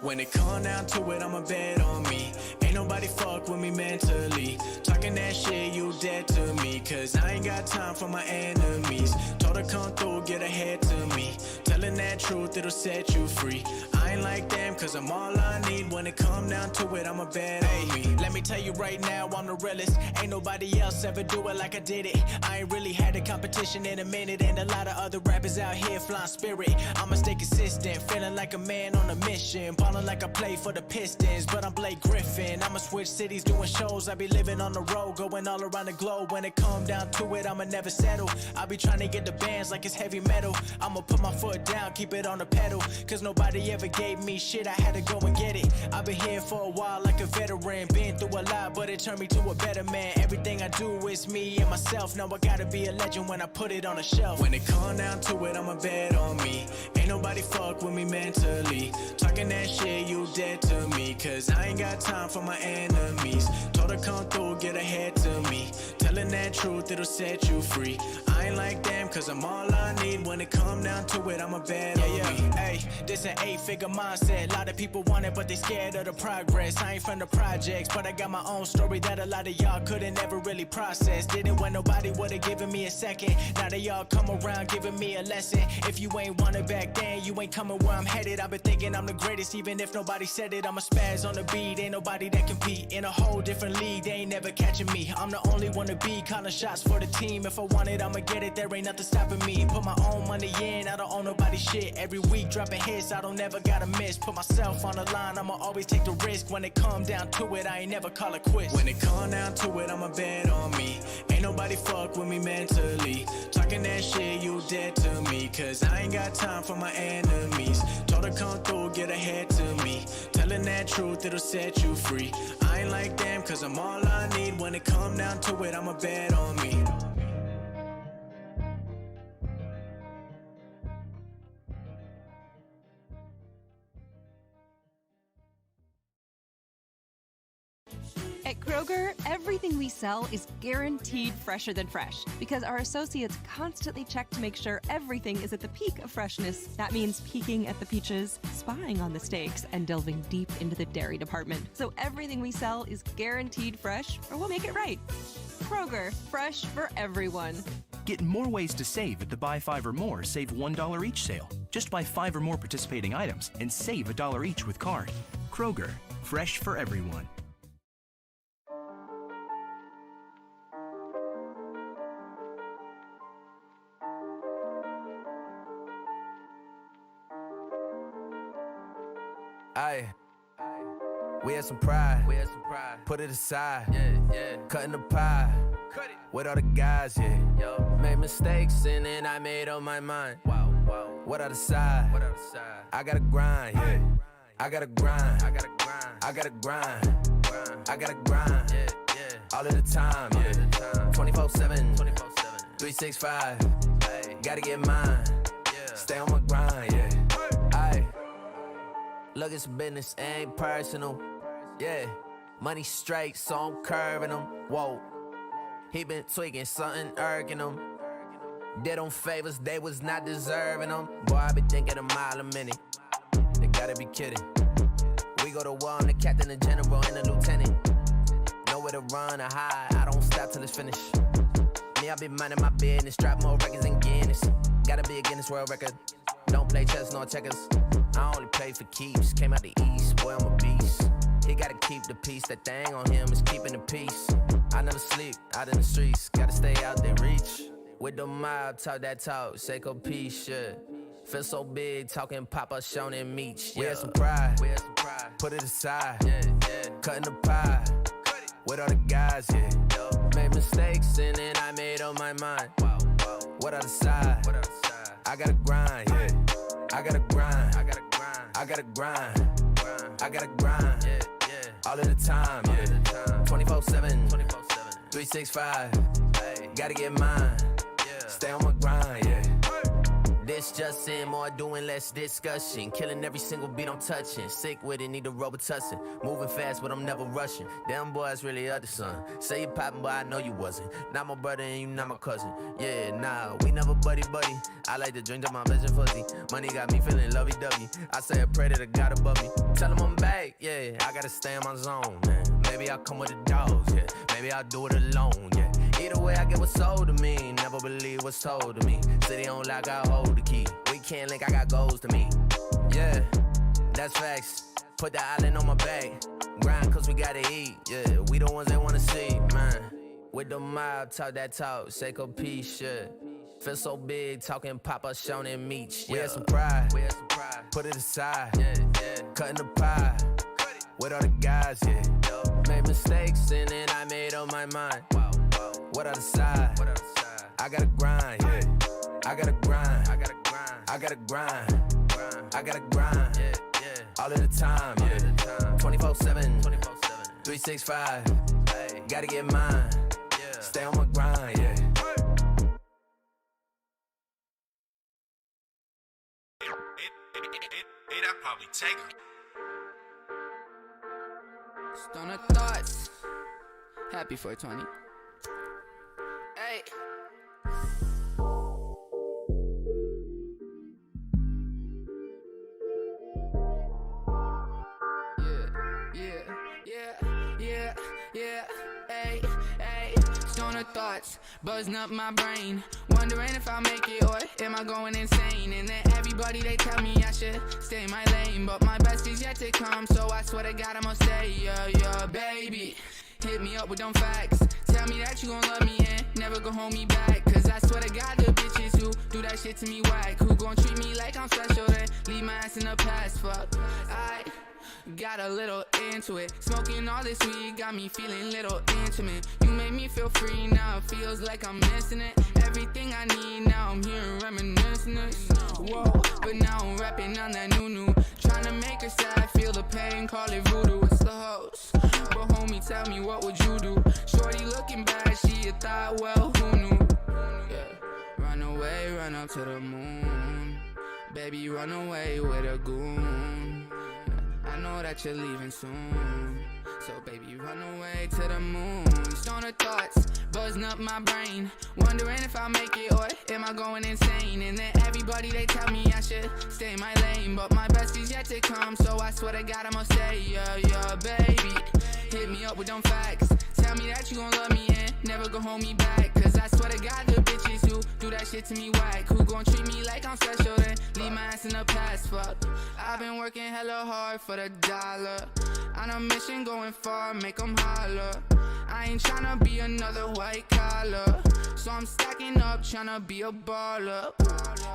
When it come down to it, I'ma bet on me. Ain't nobody fuck with me mentally. Talking that shit, you dead to me. Cause I ain't got time for my enemies. Told her come through, get ahead to me. Telling that truth, it'll set you free. I ain't like them, cause I'm all I need. When it come down to it, I'ma bet on me. Let me tell you right now, I'm the realest. Ain't nobody else ever do it like I did it. I ain't really had a competition in a minute. And a lot of other rappers out here flying spirit. I'ma stay consistent, feeling like a man on a mission. Ballin' like I play for the Pistons, but I'm Blake Griffin. I'ma switch cities, doing shows. I be living on the road, going all around the globe. When it come down to it, I'ma never settle. I be trying to get the bands like it's heavy metal. I'ma put my foot down, keep it on the pedal. Cause nobody ever gave me shit, I had to go and get it. I've been here for a while like a veteran. Been through a lot, but it turned me to a better man. Everything I do is me and myself. Now I gotta be a legend when I put it on the shelf. When it come down to it, I'ma bet on me. Ain't nobody fuck with me mentally. Talking that shit, you dead to me. Cause I ain't got time for my enemies. Told her come through, get ahead to me. Telling that truth, it'll set you free. I ain't like them, cause I'm all I need. When it come down to it, I'ma bet on me. Hey, this an 8-figure mindset. A lot of people want it, but they scared of the progress. I ain't from the projects, but I got my own story that a lot of y'all couldn't ever really process. Didn't when nobody would've given me a second. Now they all come around giving me a lesson. If you ain't want it back then, you ain't coming where I'm headed. I've been thinking I'm the greatest, even if nobody said it. I'm a spaz on the beat, ain't nobody that compete. In a whole different league, they ain't never catching me. I'm the only one to be calling shots for the team. If I want it, I'ma get it, there ain't nothing stopping me. Put my own money in, I don't own nobody's shit. Every week dropping hits, I don't never gotta miss. Put myself on the line, I'ma always take the risk. When it come down to it, I ain't never call it quits. When it come down to it, I'ma bet on me. Ain't nobody fuck with me mentally. Talking that shit, you dead to me. Cause I ain't got time for my enemies. Told her come through, get ahead to me. Telling that truth, it'll set you free. I ain't like them, cause I'm all I need. When it come down to it, I'ma bet on me. At Kroger, everything we sell is guaranteed fresher than fresh because our associates constantly check to make sure everything is at the peak of freshness. That means peeking at the peaches, spying on the steaks, and delving deep into the dairy department. So everything we sell is guaranteed fresh or we'll make it right. Kroger, fresh for everyone. Get more ways to save at the Buy 5 or More Save $1 each sale. Just buy 5 or more participating items and save $1 each with card. Kroger, fresh for everyone. Aye. We had some pride. Put it aside. Cutting the pie. With all the guys, Made mistakes and then I made up my mind. What other side? I gotta grind, I gotta grind. I gotta grind. I gotta grind. All of the time, 24/7, 365. Gotta get mine. Stay on my grind, Aye. Look, it's business, ain't personal. Money straight, so I'm curving them. Whoa. He been tweaking, something irking him. Did them favors, they was not deserving them. Boy, I be thinking a mile a minute. They gotta be kidding. We go to war, I'm the captain, the general, and the lieutenant. Nowhere to run or hide, I don't stop till it's finished. Me, I be minding my business, drop more records than Guinness. Gotta be a Guinness World Record. Don't play chess nor checkers. I only play for keeps. Came out the east, boy, I'm a beast. He gotta keep the peace. That thing on him is keeping the peace. I never sleep out in the streets. Gotta stay out there, reach. With the mob, talk that talk. Seiko peace, Feel so big, talking Papa, Sean and Meech. We had some pride. Put it aside. Cutting the pie. With all the guys, Made mistakes and then I made up my mind. What other side? I gotta grind, I gotta grind. I gotta grind. I gotta grind. All of the time, 24/7, 365. Gotta get mine. Stay on my grind, This just in, more doing, less discussion. Killing every single beat I'm touching. Sick with it, need a Robitussin. Moving fast, but I'm never rushing. Them boys really other son. Say you poppin', but I know you wasn't. Not my brother and you not my cousin. Nah, we never buddy. I like to drink to my vision fuzzy. Money got me feeling lovey-dovey. I say a prayer to the God above me. Tell him I'm back, I gotta stay in my zone, man. Maybe I'll come with the dogs, Maybe I'll do it alone, Either way, I get what's sold to me. Never believe what's told to me. City on lock, I hold the key. We can't link, I got goals to me. That's facts. Put the island on my back. Grind cause we gotta eat. We the ones they wanna see, man. With the mob, talk that talk. Seiko peace, Feel so big, talking Papa, Sean and Meech. We had some pride. Put it aside. Cutting the pie. With all the guys, Made mistakes and then I made up my mind. What other side? I gotta grind, I gotta grind. I gotta grind. I gotta grind. All of the time, 24/7, 365. Gotta get mine. Stay on my grind, I'd probably take her. Stoner thoughts. Happy 420. Hey. Hey. Stoner thoughts, buzzing up my brain. Wondering if I'll make it or am I going insane? And then everybody they tell me I should stay in my lane, but my best is yet to come, so I swear to God I'ma stay. Yeah, baby. Hit me up with them facts. Tell me that you gon' love me and never gon' hold me back. Cause I swear to God the bitches who do that shit to me whack. Who gon' treat me like I'm special then leave my ass in the past. Fuck, I got a little into it. Smoking all this weed got me feeling little intimate. You made me feel free, now it feels like I'm missing it. Everything I need, now I'm hearing reminiscence. Whoa, but now I'm rapping on that new. Trying to make her sad, feel the pain, call it voodoo. It's the host, but homie, tell me what would you do? Shorty looking bad, she a thought, well, who knew? Run away, run up to the moon. Baby, run away with a goon. I know that you're leaving soon, so baby, run away to the moon. Stoner thoughts, buzzing up my brain. Wondering if I'll make it or am I going insane? And then everybody they tell me I should stay in my lane, but my best is yet to come, so I swear to God I'ma stay. Yeah, baby. Hit me up with them facts. Tell me that you gon' love me and never gon' hold me back. Cause I swear to God, the bitches who do that shit to me whack. Who gon' treat me like I'm special, then leave my ass in the past, fuck. I've been working hella hard for the dollar. On a mission going far, make them holler. I ain't tryna be another white collar, so I'm stacking up, tryna be a baller.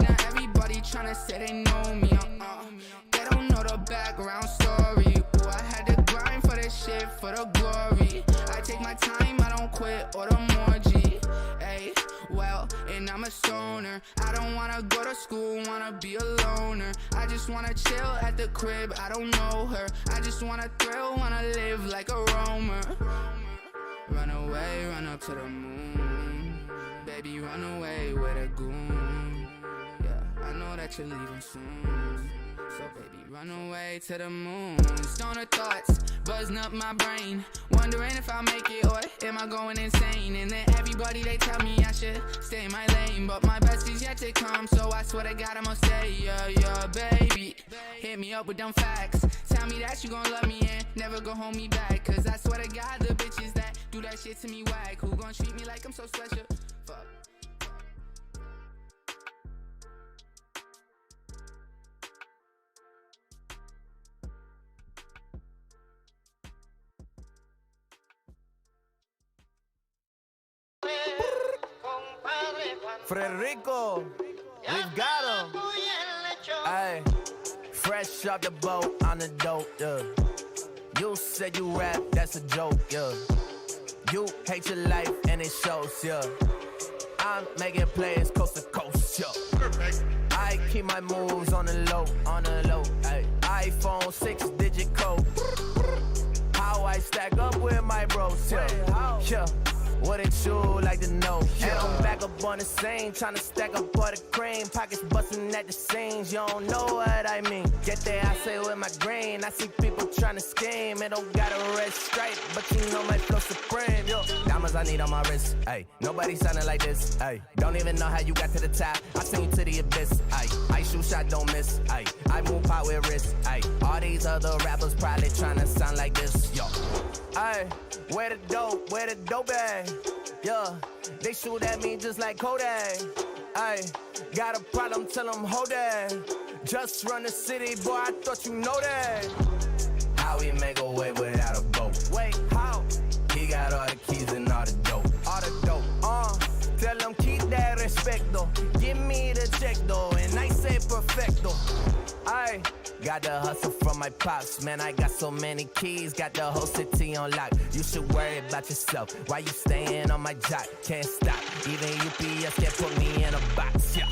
Now everybody tryna say they know me, they don't know the background story. Ooh, I had to grind for this shit, for the glory. I take my time, I don't quit, or the more G. Ay, well, and I'm a stoner. I don't wanna go to school, wanna be a loner. I just wanna chill at the crib, I don't know her. I just wanna thrill, wanna live like a roamer. Run away, run up to the moon. Baby, run away with a goon. Yeah, I know that you're leaving soon. So baby, run away to the moon. Stoner thoughts buzzing up my brain, wondering if I'll make it or am I going insane. And then everybody, they tell me I should stay in my lane, but my best is yet to come, so I swear to God I'ma stay. Yeah, baby, hit me up with them facts. Tell me that you gon' love me and never gon' hold me back. Cause I swear to God, the bitches that do that shit to me whack. Who gon' treat me like I'm so special? Fuck. Frederico, we've got him. Ay, fresh off the boat on the dope, yeah. You said you rap, that's a joke, yeah. You hate your life and it shows, yeah. I'm making plays coast to coast, yeah. I keep my moves on the low, ay. iPhone 6-digit code. How I stack up with my bros, yeah. Wouldn't you like to know? And I'm back up on the scene, tryna stack up all the cream. Pockets busting at the seams, you don't know what I mean. Get there, I say with my grain. I see people tryna scheme. It don't got a red stripe, but you know my flow supreme. Yo, diamonds I need on my wrist, ayy. Nobody sounding like this, ayy. Don't even know how you got to the top. I send you to the abyss, ayy. I shoot shot, don't miss, ayy. I move pot with wrist, ayy. All these other rappers probably tryna sound like this, yo. Ayy, where the dope at? Yeah, they shoot at me just like Kodak. Ayy, got a problem, tell them hold that. Just run the city, boy, I thought you know that. How we make a way without a boat? Wait, how? He got all the keys and all the dope. All the dope, tell them keep that respect though. Give me the check though, and I say perfecto. Ayy, got the hustle from my pops, man, I got so many keys, got the whole city on lock. You should worry about yourself, why you staying on my jock? Can't stop, even UPS can't put me in a box, yeah.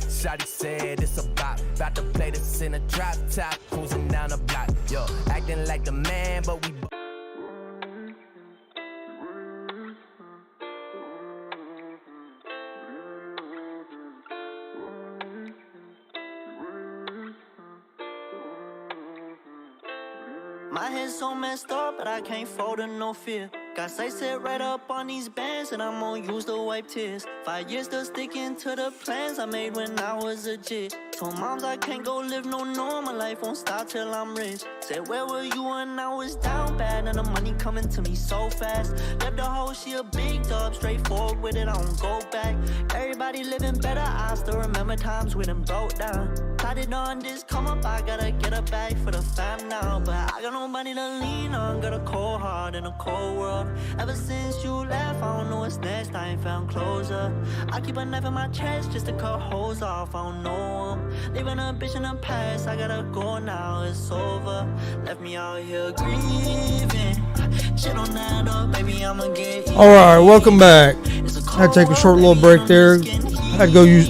Shawty said it's about to play this in a drop top, cruising down the block, yo, acting like the man, but we My head's so messed up, but I can't fold in no fear. Got sights set right up on these bands, and I'm gonna use to wipe tears. 5 years still sticking to the plans I made when I was a jit. Told moms I can't go live no normal life, won't stop till I'm rich. Said where were you when I was down bad, and the money coming to me so fast. Left the whole she a big dub, straightforward with it, I don't go back. Everybody living better, I still remember times we done broke down. Tied it on this come up, I gotta get a bag for the fam now. But I got nobody to lean on, got a cold heart in a cold world. Ever since you left, I don't know what's next, I ain't found closure. I keep a knife in my chest just to cut holes off, I don't know them. Leaving a bitch in the past, I gotta go now, it's over. Left me out here grieving. Shit on that up, baby, I'ma get you. Alright, welcome back. I had to take a short little break there. I had to go use.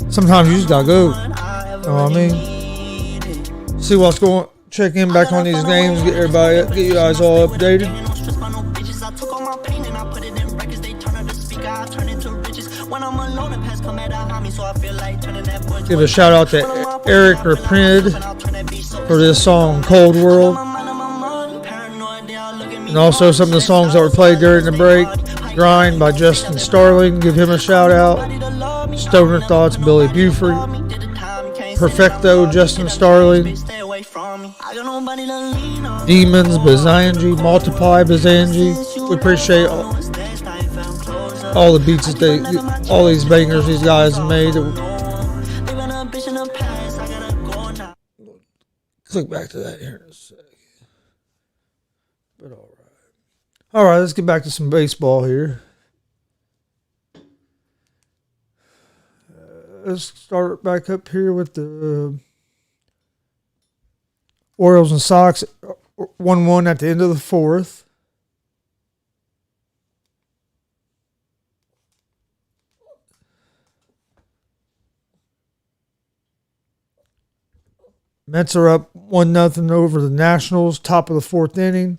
Sometimes you just gotta go. You know what I mean? See what's going. Check in back on these names. Get everybody, get you guys all updated. Give a shout out to Eric or Printed for this song "Cold World," and also some of the songs that were played during the break. "Grind" by Justin Starling. Give him a shout out. "Stoner Thoughts" Billy Buford. "Perfecto" Justin Starling. "Demons" Bazanji. "Multiply" Bazanji. We appreciate all the beats that all these bangers these guys have made. Click back to that here in a sec. But all right, let's get back to some baseball here. Let's start back up here with the Orioles and Sox 1-1 at the end of the fourth. Mets are up 1-0 over the Nationals, top of the fourth inning.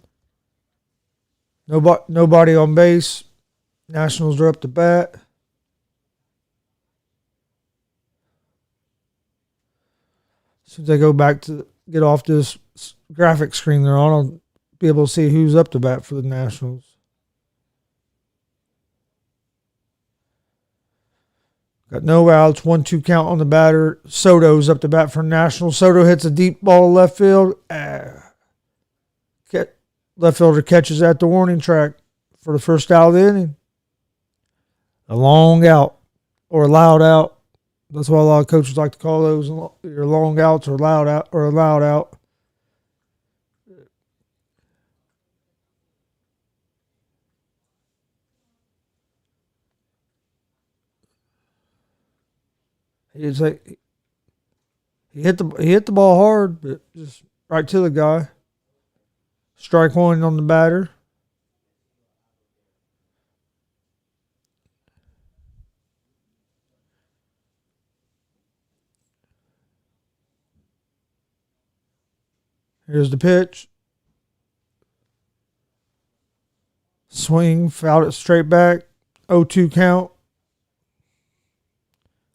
Nobody on base. Nationals are up to bat. As soon as I go back to get off this graphic screen they're on, I'll be able to see who's up to bat for the Nationals. Got no outs, 1-2 count on the batter. Soto's up to bat for Nationals. Soto hits a deep ball to left field. Left fielder catches at the warning track for the first out of the inning. A long out or a loud out. That's why a lot of coaches like to call those your long outs or loud out or a loud out. He hit the ball hard, but just right to the guy. Strike one on the batter. Here's the pitch. Swing, fouled it straight back. 0-2 count.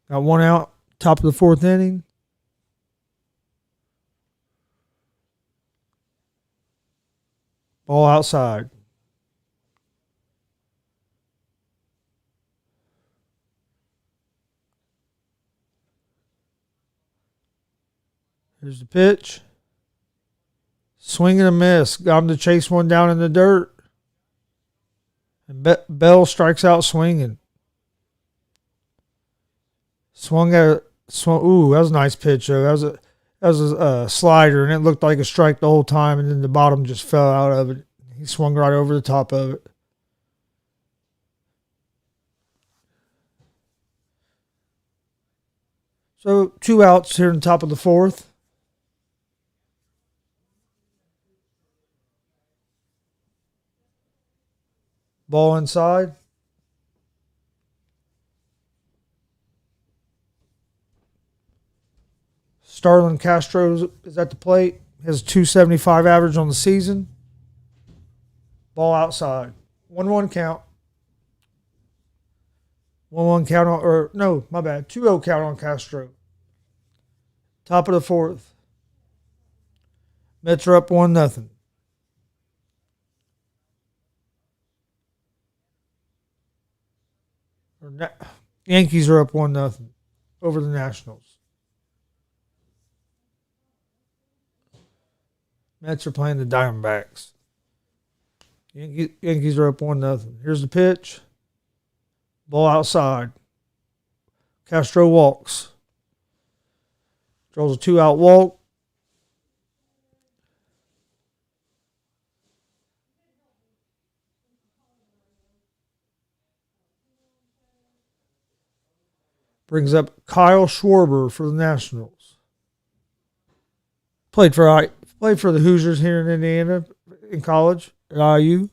Got one out, top of the fourth inning. Ball outside. Here's the pitch. Swing and a miss. Got him to chase one down in the dirt. And Bell strikes out swinging. Ooh, that was a nice pitch, though. That was a slider, and it looked like a strike the whole time, and then the bottom just fell out of it. He swung right over the top of it. So 2 outs here in the top of the fourth. Ball inside. Starlin Castro is at the plate. Has a .275 average on the season. Ball outside. 1-1 count. 1-1 count on, or no, my bad. 2-0 count on Castro. Top of the fourth. Mets are up 1-0. Yankees are up 1-0 over the Nationals. Mets are playing the Diamondbacks. Yankees are up 1-0. Here's the pitch. Ball outside. Castro walks. Draws a 2-out walk. Brings up Kyle Schwarber for the Nationals. Played for the Hoosiers here in Indiana in college at IU.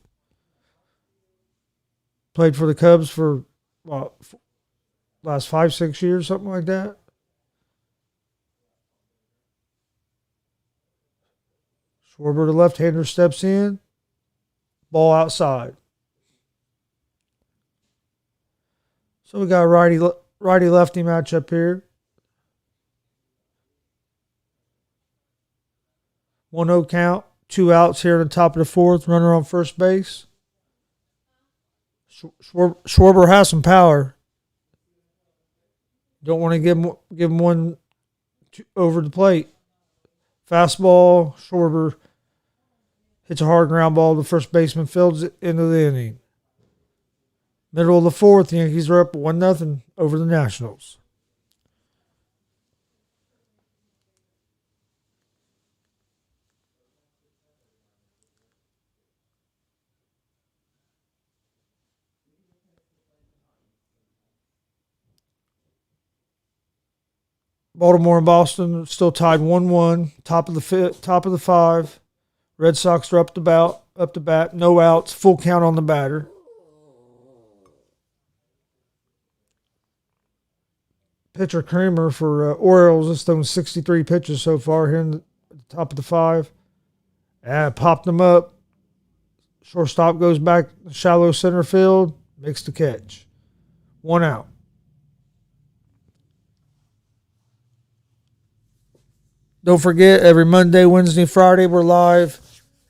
Played for the Cubs for last 5-6 years, something like that. Schwarber, the left-hander, steps in. Ball outside. So we got a righty-lefty matchup here. 1-0 count. 2 outs here at the top of the fourth. Runner on first base. Schwarber has some power. Don't want to give him one over the plate. Fastball. Schwarber hits a hard ground ball. The first baseman fields it into the inning. Middle of the fourth, the Yankees are up 1-0 over the Nationals. Baltimore and Boston still tied 1-1. Top of the five. Red Sox are up to bat, no outs, full count on the batter. Pitcher Kramer for Orioles has thrown 63 pitches so far here in the top of the five. Popped them up. Shortstop goes back shallow center field, makes the catch. 1 out. Don't forget, every Monday, Wednesday, Friday, we're live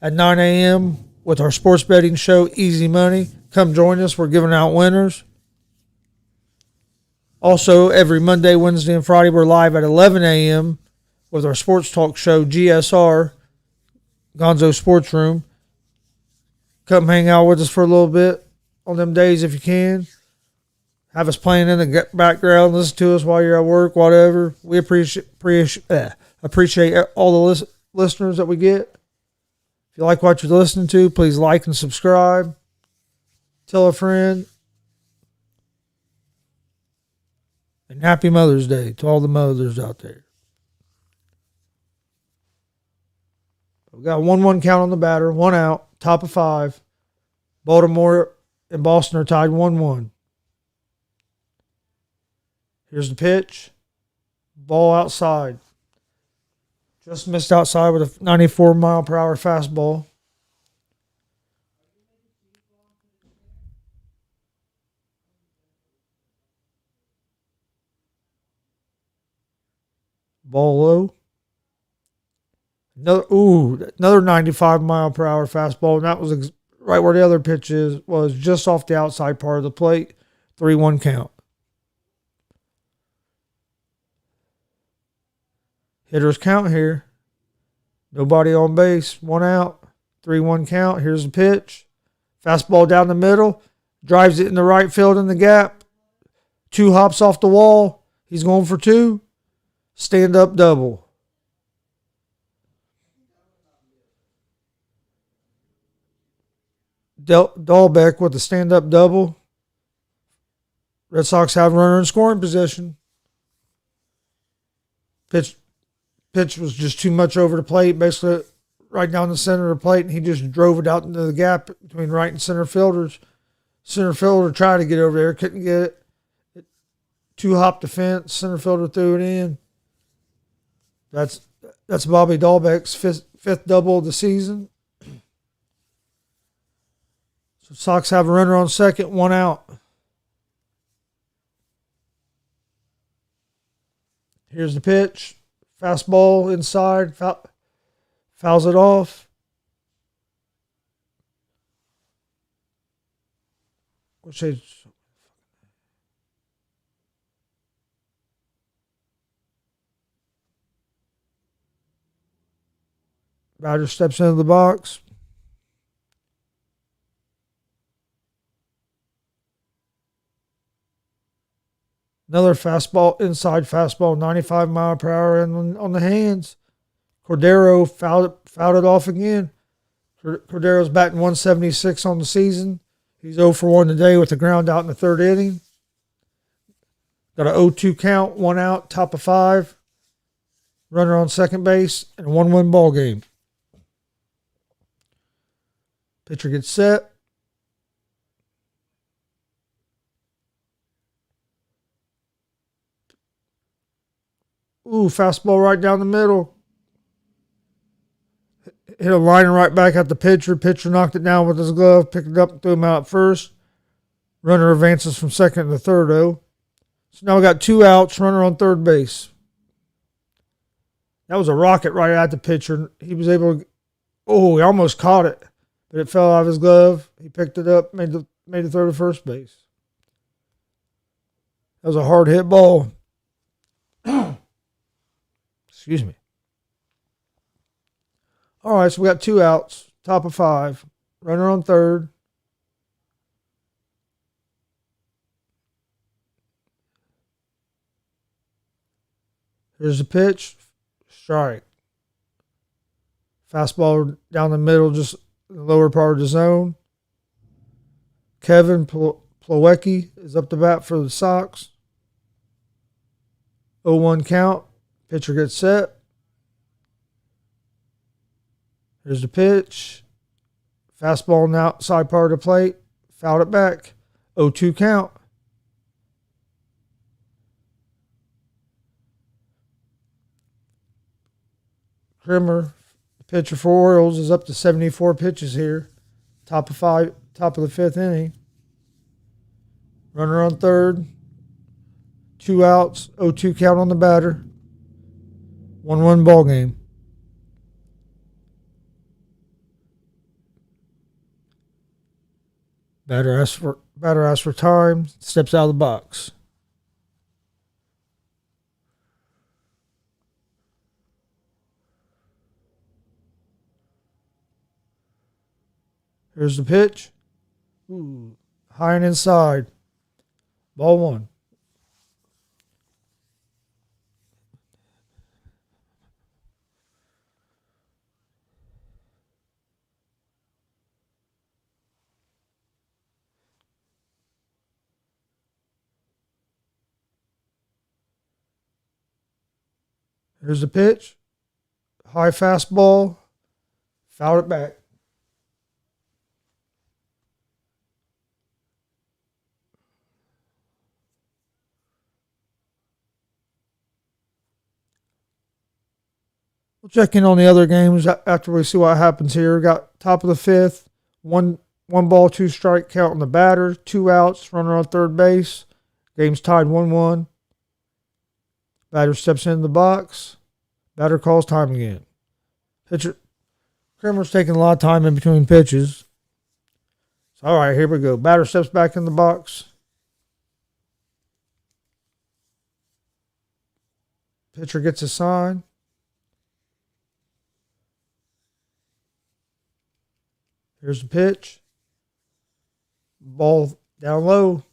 at 9 a.m. with our sports betting show, Easy Money. Come join us. We're giving out winners. Also, every Monday, Wednesday, and Friday, we're live at 11 a.m. with our sports talk show, GSR, Gonzo Sports Room. Come hang out with us for a little bit on them days if you can. Have us playing in the background. Listen to us while you're at work, whatever. We appreciate all the listeners that we get. If you like what you're listening to, please like and subscribe. Tell a friend. And happy Mother's Day to all the mothers out there. We got 1-1 count on the batter, 1 out, top of five. Baltimore and Boston are tied 1-1. Here's the pitch. Ball outside. Just missed outside with a 94 mile per hour fastball. Ball low. Another 95 mile per hour fastball, and that was right where the other pitch was just off the outside part of the plate. 3-1 count. Hitters count here. Nobody on base. 1 out. 3-1 count. Here's the pitch. Fastball down the middle. Drives it in the right field in the gap. 2 hops off the wall. He's going for 2. Stand-up double. Dahlbeck with the stand-up double. Red Sox have a runner in scoring position. Pitch was just too much over the plate, basically right down the center of the plate, and he just drove it out into the gap between right and center fielders. Center fielder tried to get over there, couldn't get it. 2-hop defense, center fielder threw it in. That's Bobby Dahlbeck's fifth double of the season. So Sox have a runner on second, 1 out. Here's the pitch. Fastball inside. Fouls it off. Batter steps into the box. Another fastball, inside fastball, 95 mile per hour on the hands. Cordero fouled it off again. Cordero's batting 176 on the season. He's 0 for 1 today with a ground out in the third inning. Got an 0-2 count, 1 out, top of 5. Runner on second base, and a 1-1 ball game. Pitcher gets set. Fastball right down the middle. Hit a liner right back at the pitcher. Pitcher knocked it down with his glove, picked it up and threw him out at first. Runner advances from second to third, though. So now we got 2 outs, runner on third base. That was a rocket right at the pitcher. He was able to, he almost caught it, but it fell out of his glove. He picked it up, made the throw to first base. That was a hard hit ball. Excuse me. All right, so we got 2 outs, top of 5. Runner on third. Here's the pitch. Strike. Fastball down the middle, just the lower part of the zone. Kevin Plawecki is up to bat for the Sox. 0-1 count. Pitcher gets set. Here's the pitch. Fastball on the outside part of the plate. Fouled it back. 0-2 count. Krimmer, pitcher for Orioles, is up to 74 pitches here. Top of the fifth inning. Runner on third. 2 outs. 0-2 count on the batter. 1-1 ball game. Batter asks for time. Steps out of the box. Here's the pitch. Ooh, high and inside. Ball 1. Here's the pitch. High fastball. Fouled it back. We'll check in on the other games after we see what happens here. We got top of the fifth. One ball, 2 strike count on the batter. 2 outs. Runner on third base. Game's tied 1-1. Batter steps into the box. Batter calls time again. Pitcher Krimmer's taking a lot of time in between pitches. So, all right, here we go. Batter steps back in the box. Pitcher gets a sign. Here's the pitch. Ball down low.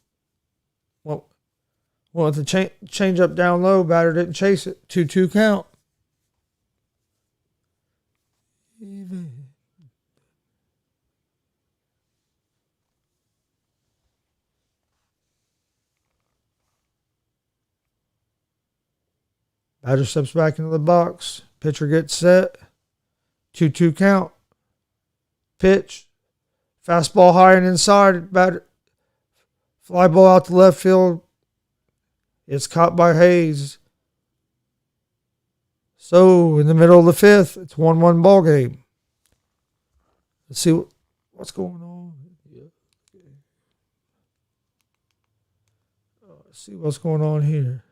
Well, the change up down low, batter didn't chase it. 2-2 count. Batter steps back into the box. Pitcher gets set. 2-2 count. Pitch. Fastball high and inside. Batter. Fly ball out to left field. It's caught by Hayes. So, in the middle of the fifth, it's 1-1 ball game. Let's see what's going on. Let's see what's going on here.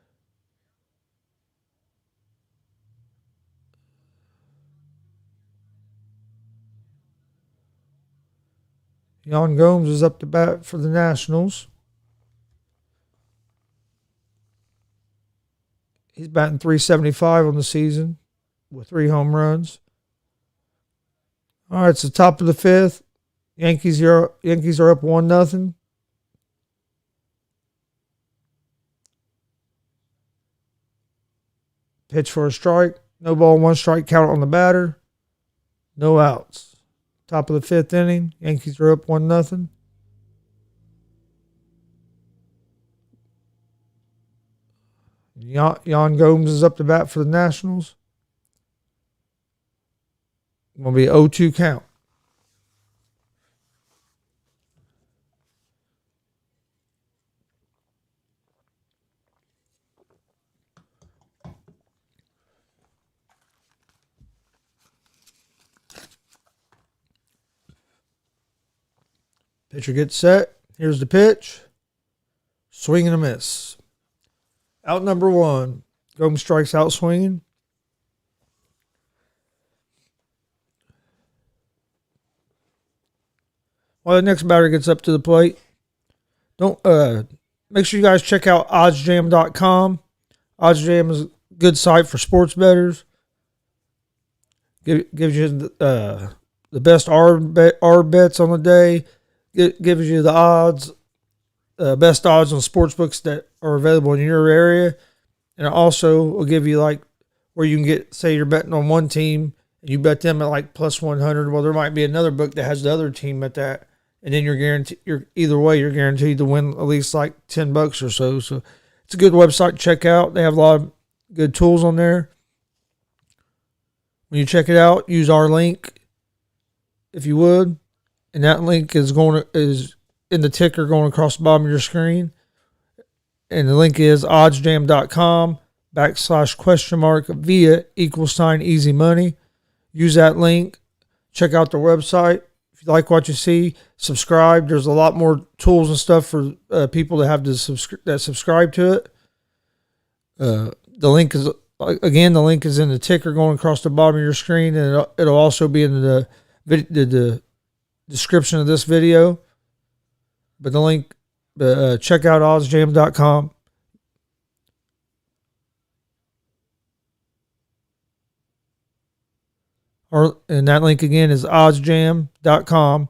Yan Gomes is up to bat for the Nationals. He's batting .375 on the season with 3 home runs. All right, it's the top of the fifth. Yankees are up 1-0. Pitch for a strike. No ball, 1 strike count on the batter. No outs. Top of the fifth inning. Yankees are up 1-0. Yan Gomes is up to bat for the Nationals. Going to be 0-2 count. Pitcher gets set. Here's the pitch. Swing and a miss. Out number 1. Gomes strikes out swinging. While the next batter gets up to the plate, don't make sure you guys check out oddsjam.com. Oddsjam is a good site for sports bettors. Gives you the best arb bets on the day. Gives you the odds, best odds on sports books that are available in your area. And it also will give you like where you can get, say you're betting on one team and you bet them at like plus 100. Well, there might be another book that has the other team at that. And then you're guaranteed, either way, you're guaranteed to win at least like $10 or so. So it's a good website to check out. They have a lot of good tools on there. When you check it out, use our link if you would. And that link is in the ticker going across the bottom of your screen. And the link is oddsjam.com/? Easy Money. Use that link. Check out their website. If you like what you see, subscribe. There's a lot more tools and stuff for people that have to subscribe to it. The link is in the ticker going across the bottom of your screen, and it'll also be in the description of this video. But the link, check out oddsjam.com. And that link again is oddsjam.com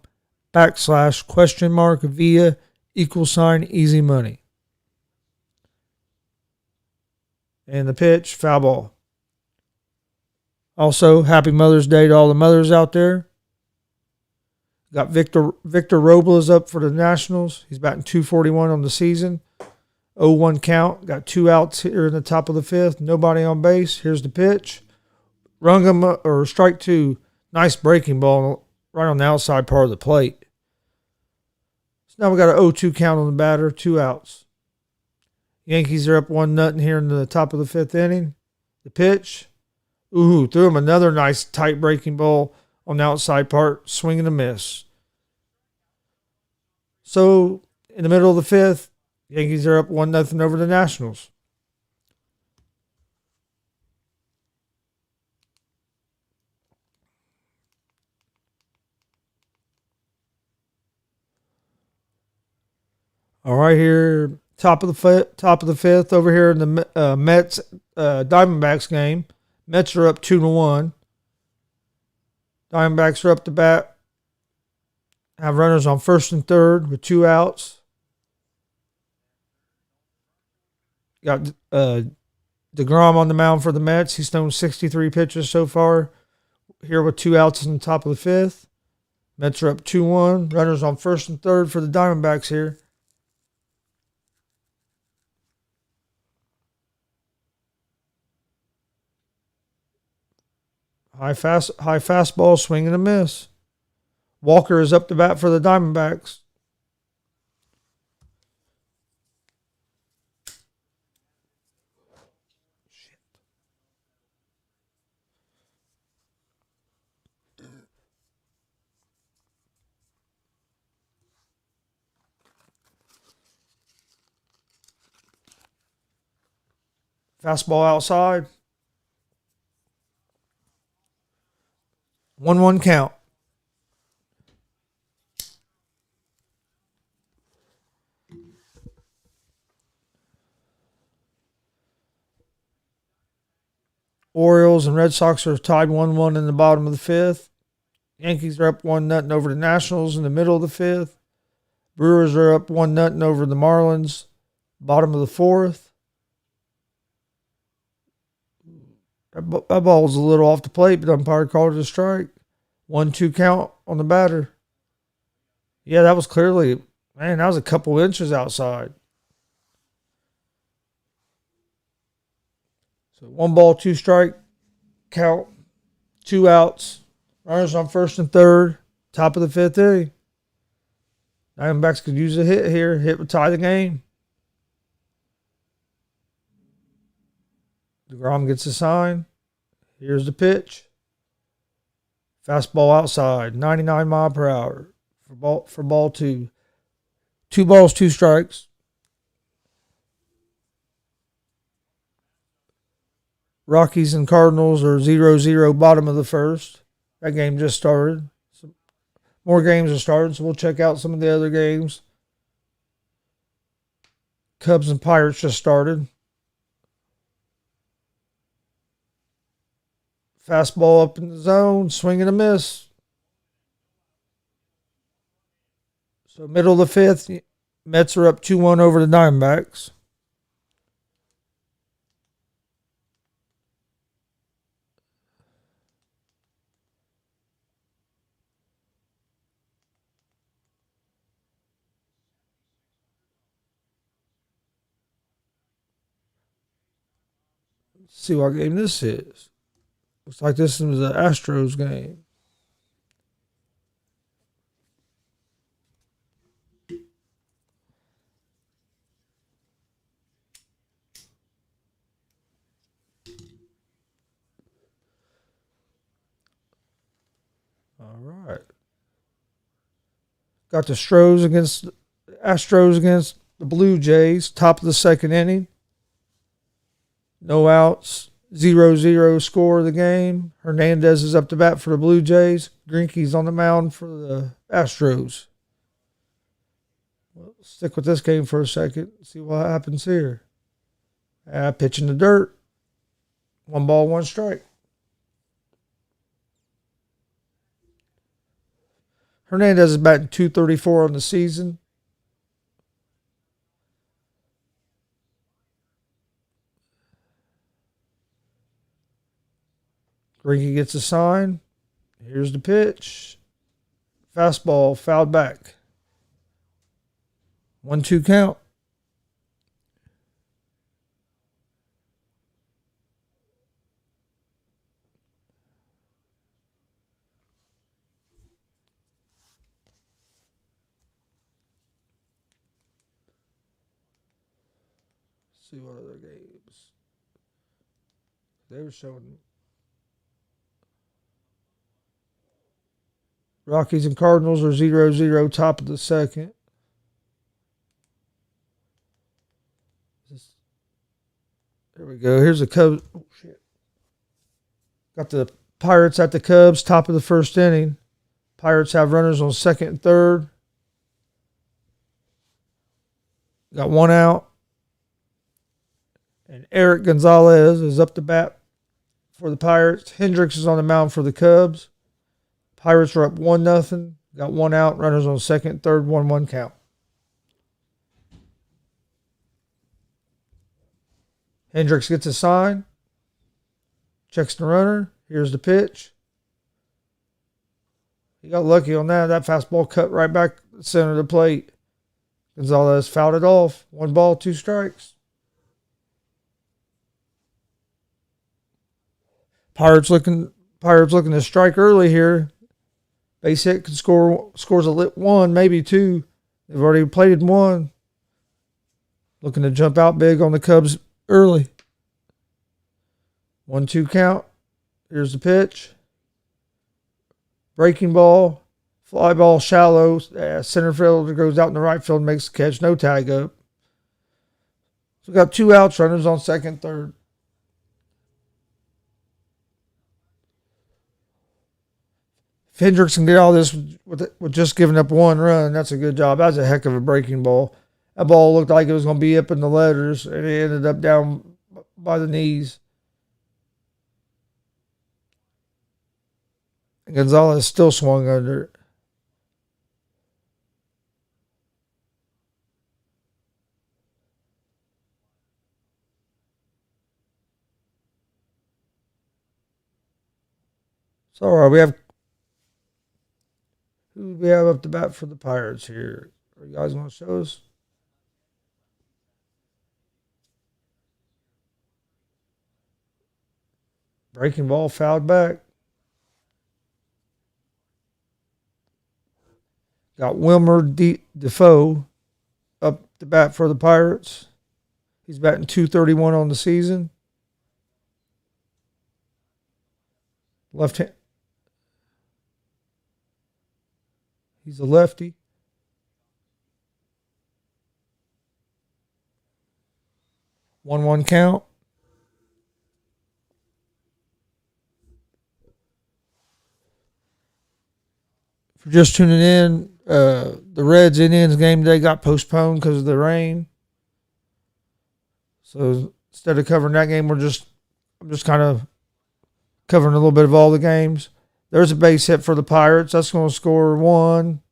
/? Easy Money. And the pitch, foul ball. Also, happy Mother's Day to all the mothers out there. Got Victor Robles up for the Nationals. He's batting .241 on the season. 0-1 count. Got 2 outs here in the top of the 5th. Nobody on base. Here's the pitch. Rung him or strike 2. Nice breaking ball right on the outside part of the plate. So now we got an 0-2 count on the batter. 2 outs. Yankees are up 1-0 here in the top of the 5th inning. The pitch. Threw him another nice tight breaking ball on the outside part. Swing and a miss. So in the middle of the 5th, Yankees are up 1-0 over the Nationals. All right, here, top of the 5th over here in the Mets Diamondbacks game. Mets are up 2-1. Diamondbacks are up to bat. Have runners on first and third with 2 outs. Got DeGrom on the mound for the Mets. He's thrown 63 pitches so far. Here with 2 outs in the top of the 5th. Mets are up 2-1. Runners on first and third for the Diamondbacks here. High fastball, swing and a miss. Walker is up to bat for the Diamondbacks. Fastball outside. 1-1 count. Orioles and Red Sox are tied 1-1 in the bottom of the 5th. Yankees are up 1-0 over the Nationals in the middle of the 5th. Brewers are up 1-0 over the Marlins, bottom of the 4th. That ball's a little off the plate, but umpire called it a strike. 1-2 count on the batter. Yeah, that was clearly, that was a couple inches outside. So 1 ball, 2 strike count, 2 outs. Runners on first and third, top of the 5th inning. Diamondbacks could use a hit here. Hit would tie the game. DeGrom gets a sign. Here's the pitch. Fastball outside, 99 mile per hour for ball 2. 2 balls, 2 strikes. Rockies and Cardinals are 0-0 bottom of the 1st. That game just started. Some more games are started, so we'll check out some of the other games. Cubs and Pirates just started. Fastball up in the zone, swing and a miss. So middle of the 5th, Mets are up 2-1 over the Diamondbacks. Let's see what game this is. Looks like this is the Astros game. All right. Got the Astros against the Blue Jays, top of the second inning. No outs, 0-0 score of the game. Hernandez is up to bat for the Blue Jays. Greinke's on the mound for the Astros. Well, stick with this game for a second. See what happens here. Pitch in the dirt. 1 ball, 1 strike. Hernandez is batting .234 on the season. Greinke gets a sign. Here's the pitch. Fastball fouled back. 1-2 count. See what other games they were showing. Rockies and Cardinals are 0-0 top of the second. There we go. Here's the Cubs. Oh, shit. Got the Pirates at the Cubs, top of the first inning. Pirates have runners on second and third. Got 1 out. And Eric Gonzalez is up to bat for the Pirates. Hendricks is on the mound for the Cubs. Pirates are up 1-0. Got 1 out. Runners on second, third, 1-1 count. Hendricks gets a sign. Checks the runner. Here's the pitch. He got lucky on that. That fastball cut right back the center of the plate. Gonzalez fouled it off. 1 ball, 2 strikes. Pirates looking to strike early here. Base hit can scores a lit 1, maybe 2. They've already plated 1. Looking to jump out big on the Cubs early. 1-2 count. Here's the pitch. Breaking ball. Fly ball shallow. Center fielder goes out in the right field, makes the catch. No tag up. So we got 2 outs. Runners on second, third. If Hendricks can get all this with just giving up 1 run, that's a good job. That's a heck of a breaking ball. That ball looked like it was going to be up in the letters, and it ended up down by the knees. And Gonzalez still swung under it. So, all right, who do we have up to bat for the Pirates here? Are you guys want to show us? Breaking ball fouled back. Got Wilmer Defoe up to bat for the Pirates. He's batting .231 on the season. Left hand. He's a lefty. One count. If you're just tuning in, the Reds Indians game today got postponed because of the rain. So instead of covering that game, I'm just kind of covering a little bit of all the games. There's a base hit for the Pirates. That's going to score 1.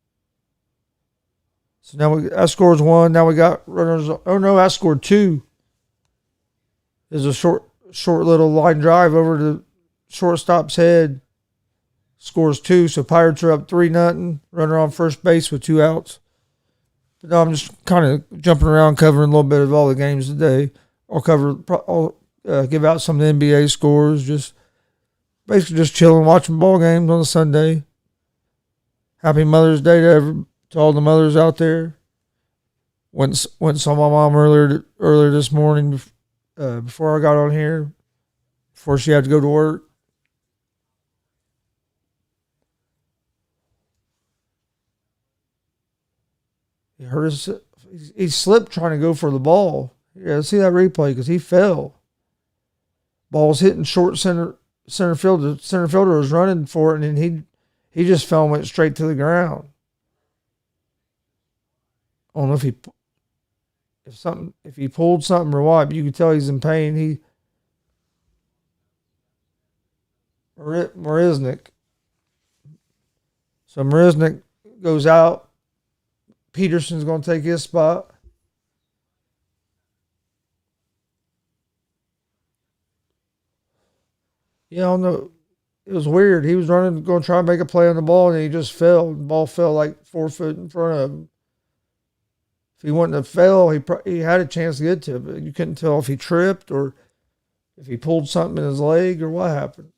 So now that scores 1. Now we got runners. Oh no, that scored 2. There's a short little line drive over to shortstop's head. Scores 2. So Pirates are up 3-0. Runner on first base with 2 outs. But now I'm just kind of jumping around covering a little bit of all the games today. I'll cover give out some of the NBA scores. Just basically just chilling, watching ball games on a Sunday. Happy Mother's Day to all the mothers out there. Went and saw my mom earlier this morning before I got on here, before she had to go to work. He slipped trying to go for the ball. Yeah, see that replay because he fell. Ball was hitting short center field. The center fielder was running for it, and then he just fell and went straight to the ground. I don't know if he pulled something or what, but you could tell he's in pain. Marisnik. So Marisnik goes out. Peterson's going to take his spot. Yeah, I don't know. It was weird. He was running, going to try and make a play on the ball, and he just fell. The ball fell like 4 foot in front of him. If he wouldn't have fell, he had a chance to get to it, but you couldn't tell if he tripped or if he pulled something in his leg or what happened.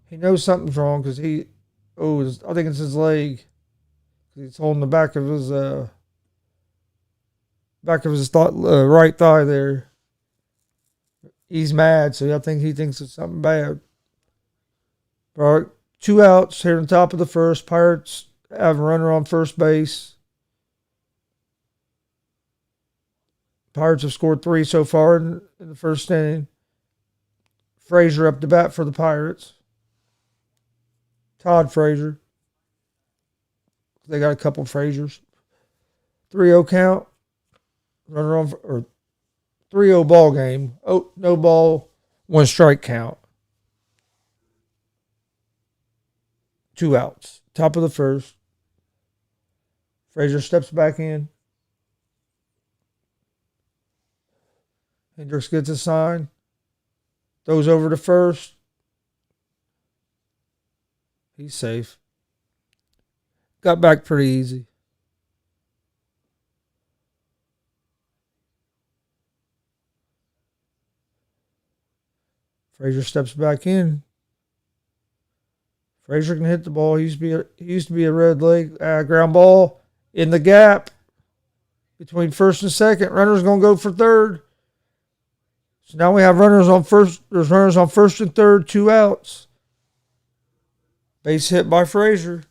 He knows something's wrong because I think it's his leg. He's holding the back of his right thigh there. He's mad, so I think he thinks it's something bad. All right, 2 outs here on top of the first. Pirates have a runner on first base. Pirates have scored 3 so far in the first inning. Frazier up to bat for the Pirates. Todd Frazier. They got a couple Fraziers. 3-0 count. Runner on, or 3-0 ball game. Oh, no ball, 1 strike count. 2 outs. Top of the first. Frazier steps back in. Hendricks gets a sign. Throws over to first. He's safe. Got back pretty easy. Frazier steps back in. Frazier can hit the ball. He used to be a red leg. Ground ball in the gap between first and second. Runner's going to go for third. So now we have runners on first. There's runners on first and third, 2 outs. Base hit by Frazier.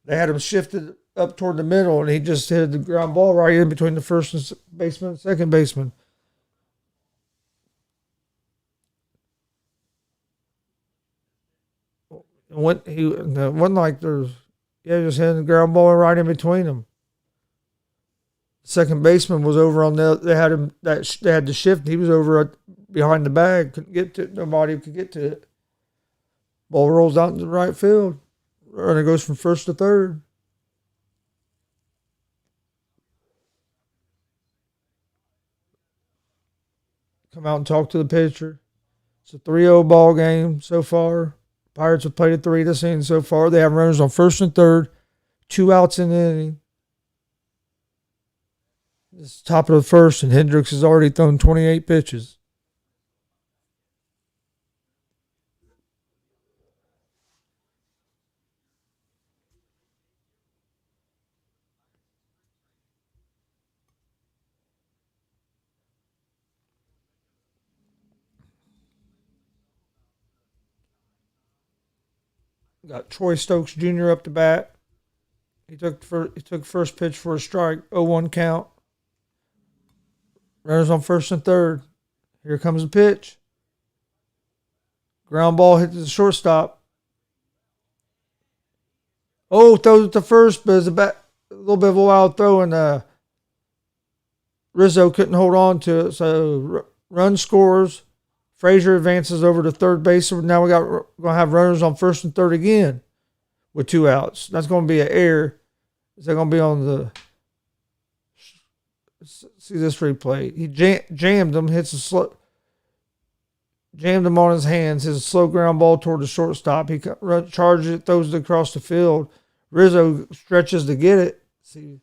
They had him shifted up toward the middle, and he just hit the ground ball right in between the first baseman and second baseman. It wasn't like just hitting the ground ball right in between them. The second baseman was over on they had to shift. He was over behind the bag. Couldn't get to it. Nobody could get to it. Ball rolls out into the right field. Runner goes from first to third. Come out and talk to the pitcher. It's a 3-0 ball game so far. Pirates have played a 3 this inning so far. They have runners on first and third. 2 outs in the inning. This is top of the first, and Hendricks has already thrown 28 pitches. Got Troy Stokes Jr. up to bat. He took first pitch for a strike. 0-1 count. Runners on first and third. Here comes the pitch. Ground ball hit the shortstop. Oh, throws it to first, but it's a little bit of a wild throw, and Rizzo couldn't hold on to it. So run scores. Frazier advances over to third base. So now we're going to have runners on first and third again with 2 outs. That's going to be an error. Is that going to be on the... See this replay. He jammed him, hits a slow... jammed him on his hands. His slow ground ball toward the shortstop. He charges it, throws it across the field. Rizzo stretches to get it. See,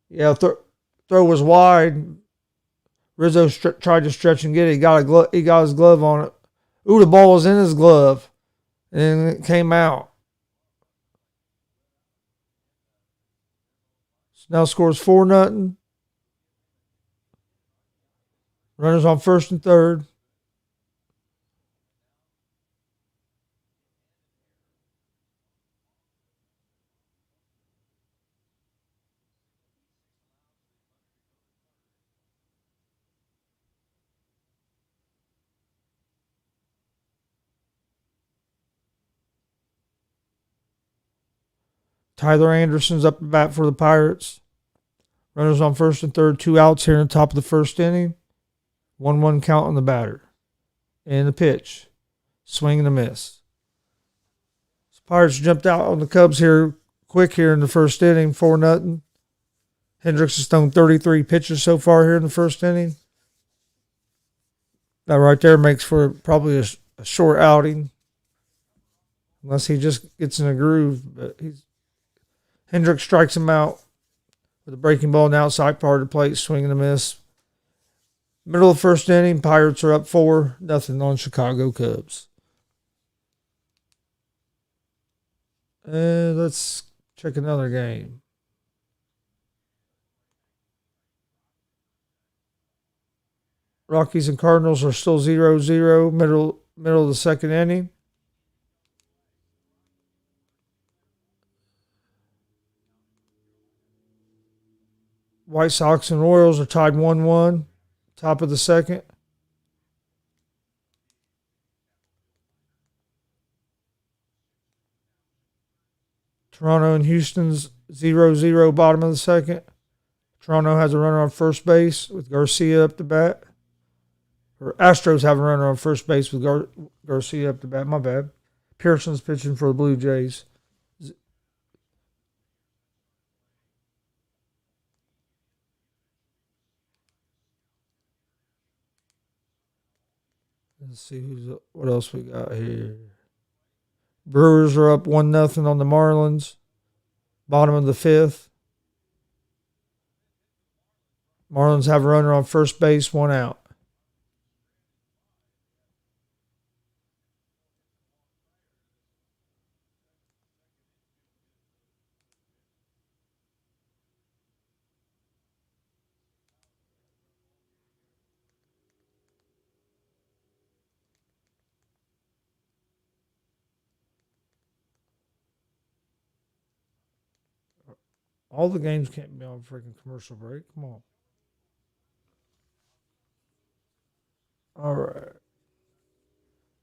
yeah, throw was wide. Rizzo tried to stretch and get it. He got his glove on it. Ooh, the ball was in his glove, and it came out. So now scores 4-0. Runners on first and third. Tyler Anderson's up to bat for the Pirates. Runners on first and third, 2 outs here in the top of the first inning. 1-1 count on the batter. And the pitch. Swing and a miss. So Pirates jumped out on the Cubs here quick here in the first inning, 4-0. Hendricks has thrown 33 pitches so far here in the first inning. That right there makes for probably a short outing. Unless he just gets in a groove. But Hendricks strikes him out with a breaking ball on the outside part of the plate, swing and a miss. Middle of the first inning, Pirates are up 4-0 on Chicago Cubs. And let's check another game. Rockies and Cardinals are still 0-0, middle of the second inning. White Sox and Royals are tied 1-1, top of the second. Toronto and Houston's 0-0, bottom of the second. Toronto has a runner on first base with Garcia up to bat. Or Astros have a runner on first base with Garcia up to bat. My bad. Pearson's pitching for the Blue Jays. Let's see what else we got here. Brewers are up 1-0 on the Marlins. Bottom of the fifth. Marlins have a runner on first base, 1 out. All the games can't be on freaking commercial break. Come on. All right.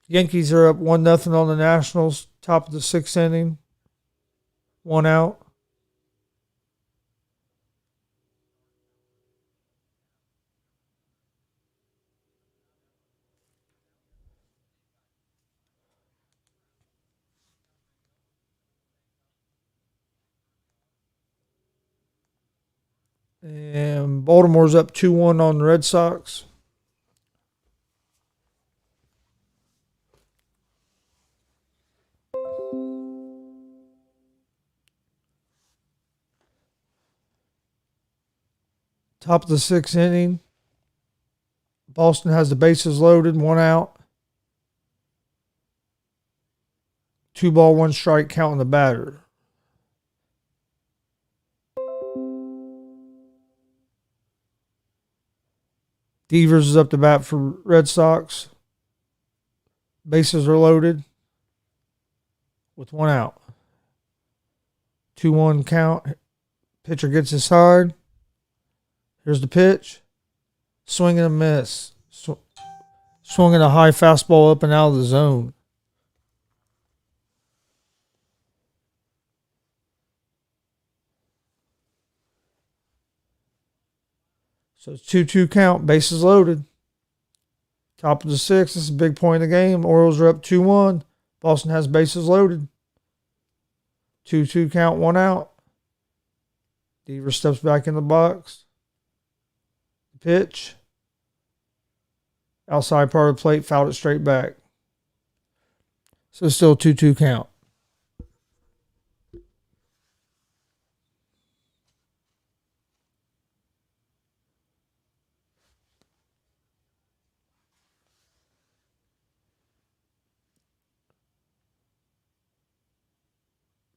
Yankees are up 1-0 on the Nationals. Top of the sixth inning. 1 out. And Baltimore's up 2-1 on the Red Sox. Top of the sixth inning. Boston has the bases loaded, 1 out. 2 ball, 1 strike, counting the batter. Devers is up to bat for Red Sox. Bases are loaded with 1 out. 2-1 count. Pitcher gets his side. Here's the pitch. Swing and a miss. Swinging a high fastball up and out of the zone. So it's 2-2 count, bases loaded. Top of the sixth, this is a big point of the game. Orioles are up 2-1. Boston has bases loaded. 2-2 count, 1 out. Devers steps back in the box. Pitch. Outside part of the plate, fouled it straight back. So still 2-2 count.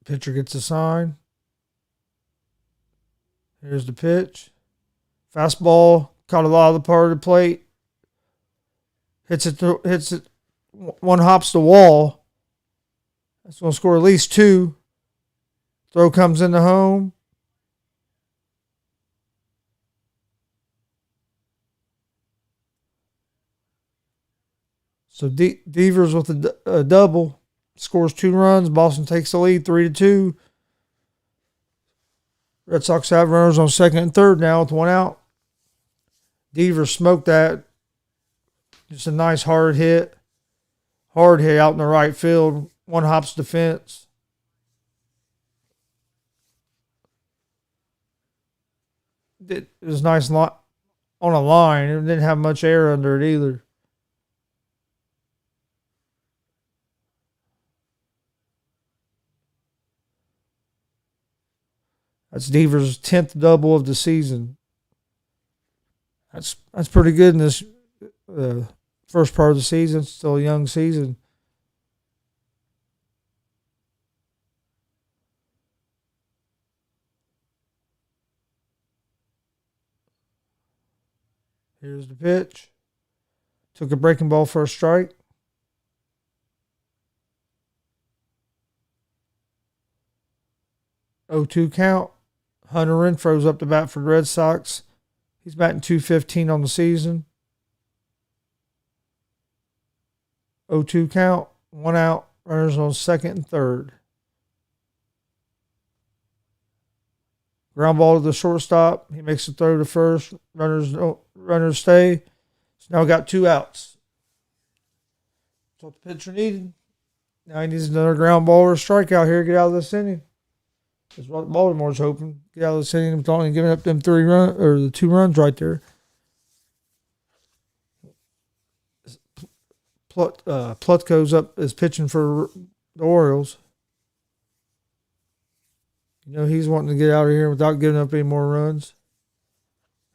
Pitcher gets a sign. Here's the pitch. Fastball, caught a lot of the part of the plate. Hits it. One hops the wall. That's going to score at least 2. Throw comes into home. So Devers with a double. Scores 2 runs. Boston takes the lead 3-2. Red Sox have runners on second and third now with 1 out. Devers smoked that. Just a nice hard hit. Hard hit out in the right field. 1 hops the fence. It was nice on a line. It didn't have much air under it either. That's Devers' 10th double of the season. That's pretty good in this first part of the season. It's still a young season. Here's the pitch. Took a breaking ball for a strike. 0-2 count. Hunter Renfroe's up to bat for the Red Sox. He's batting .215 on the season. 0-2 count. 1 out. Runners on second and third. Ground ball to the shortstop. He makes the throw to first. Runners stay. So now we got 2 outs. That's what the pitcher needed. Now he needs another ground ball or a strikeout here to get out of this inning. That's what Baltimore's hoping. Get out of this inning with only giving up them 3 runs or the 2 runs right there. Plutko's up is pitching for the Orioles. You know he's wanting to get out of here without giving up any more runs.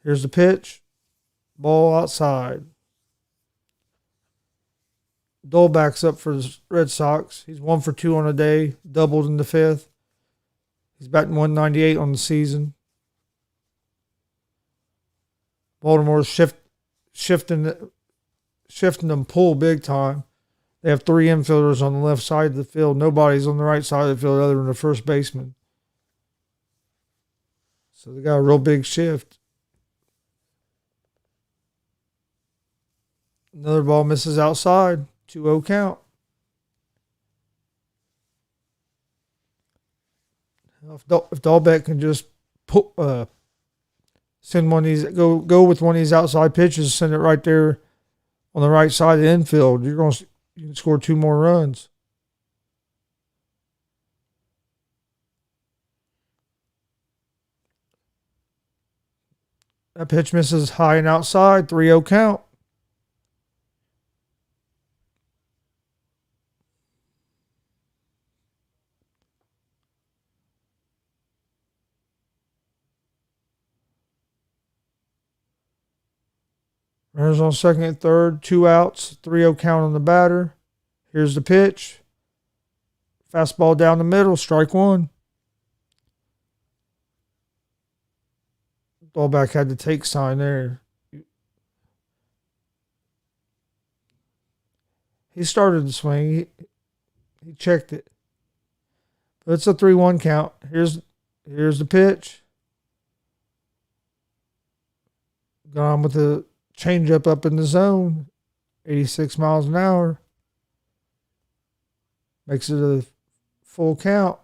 Here's the pitch. Ball outside. Dolbach's up for the Red Sox. He's 1 for 2 on a day. Doubled in the 5th. He's batting .198 on the season. Baltimore's shifting them pull big time. They have 3 infielders on the left side of the field. Nobody's on the right side of the field other than the first baseman. So they got a real big shift. Another ball misses outside. 2-0 count. If Dalbec can just send one of these, go with one of these outside pitches, send it right there on the right side of the infield, you can score 2 more runs. That pitch misses high and outside, 3-0 count. Runners on second and third, 2 outs, 3-0 count on the batter. Here's the pitch. Fastball down the middle, strike 1. Dalbec had the take sign there. He started the swing. He checked it. But it's a 3-1 count. Here's the pitch. Gone with the changeup up in the zone, 86 miles an hour. Makes it a full count.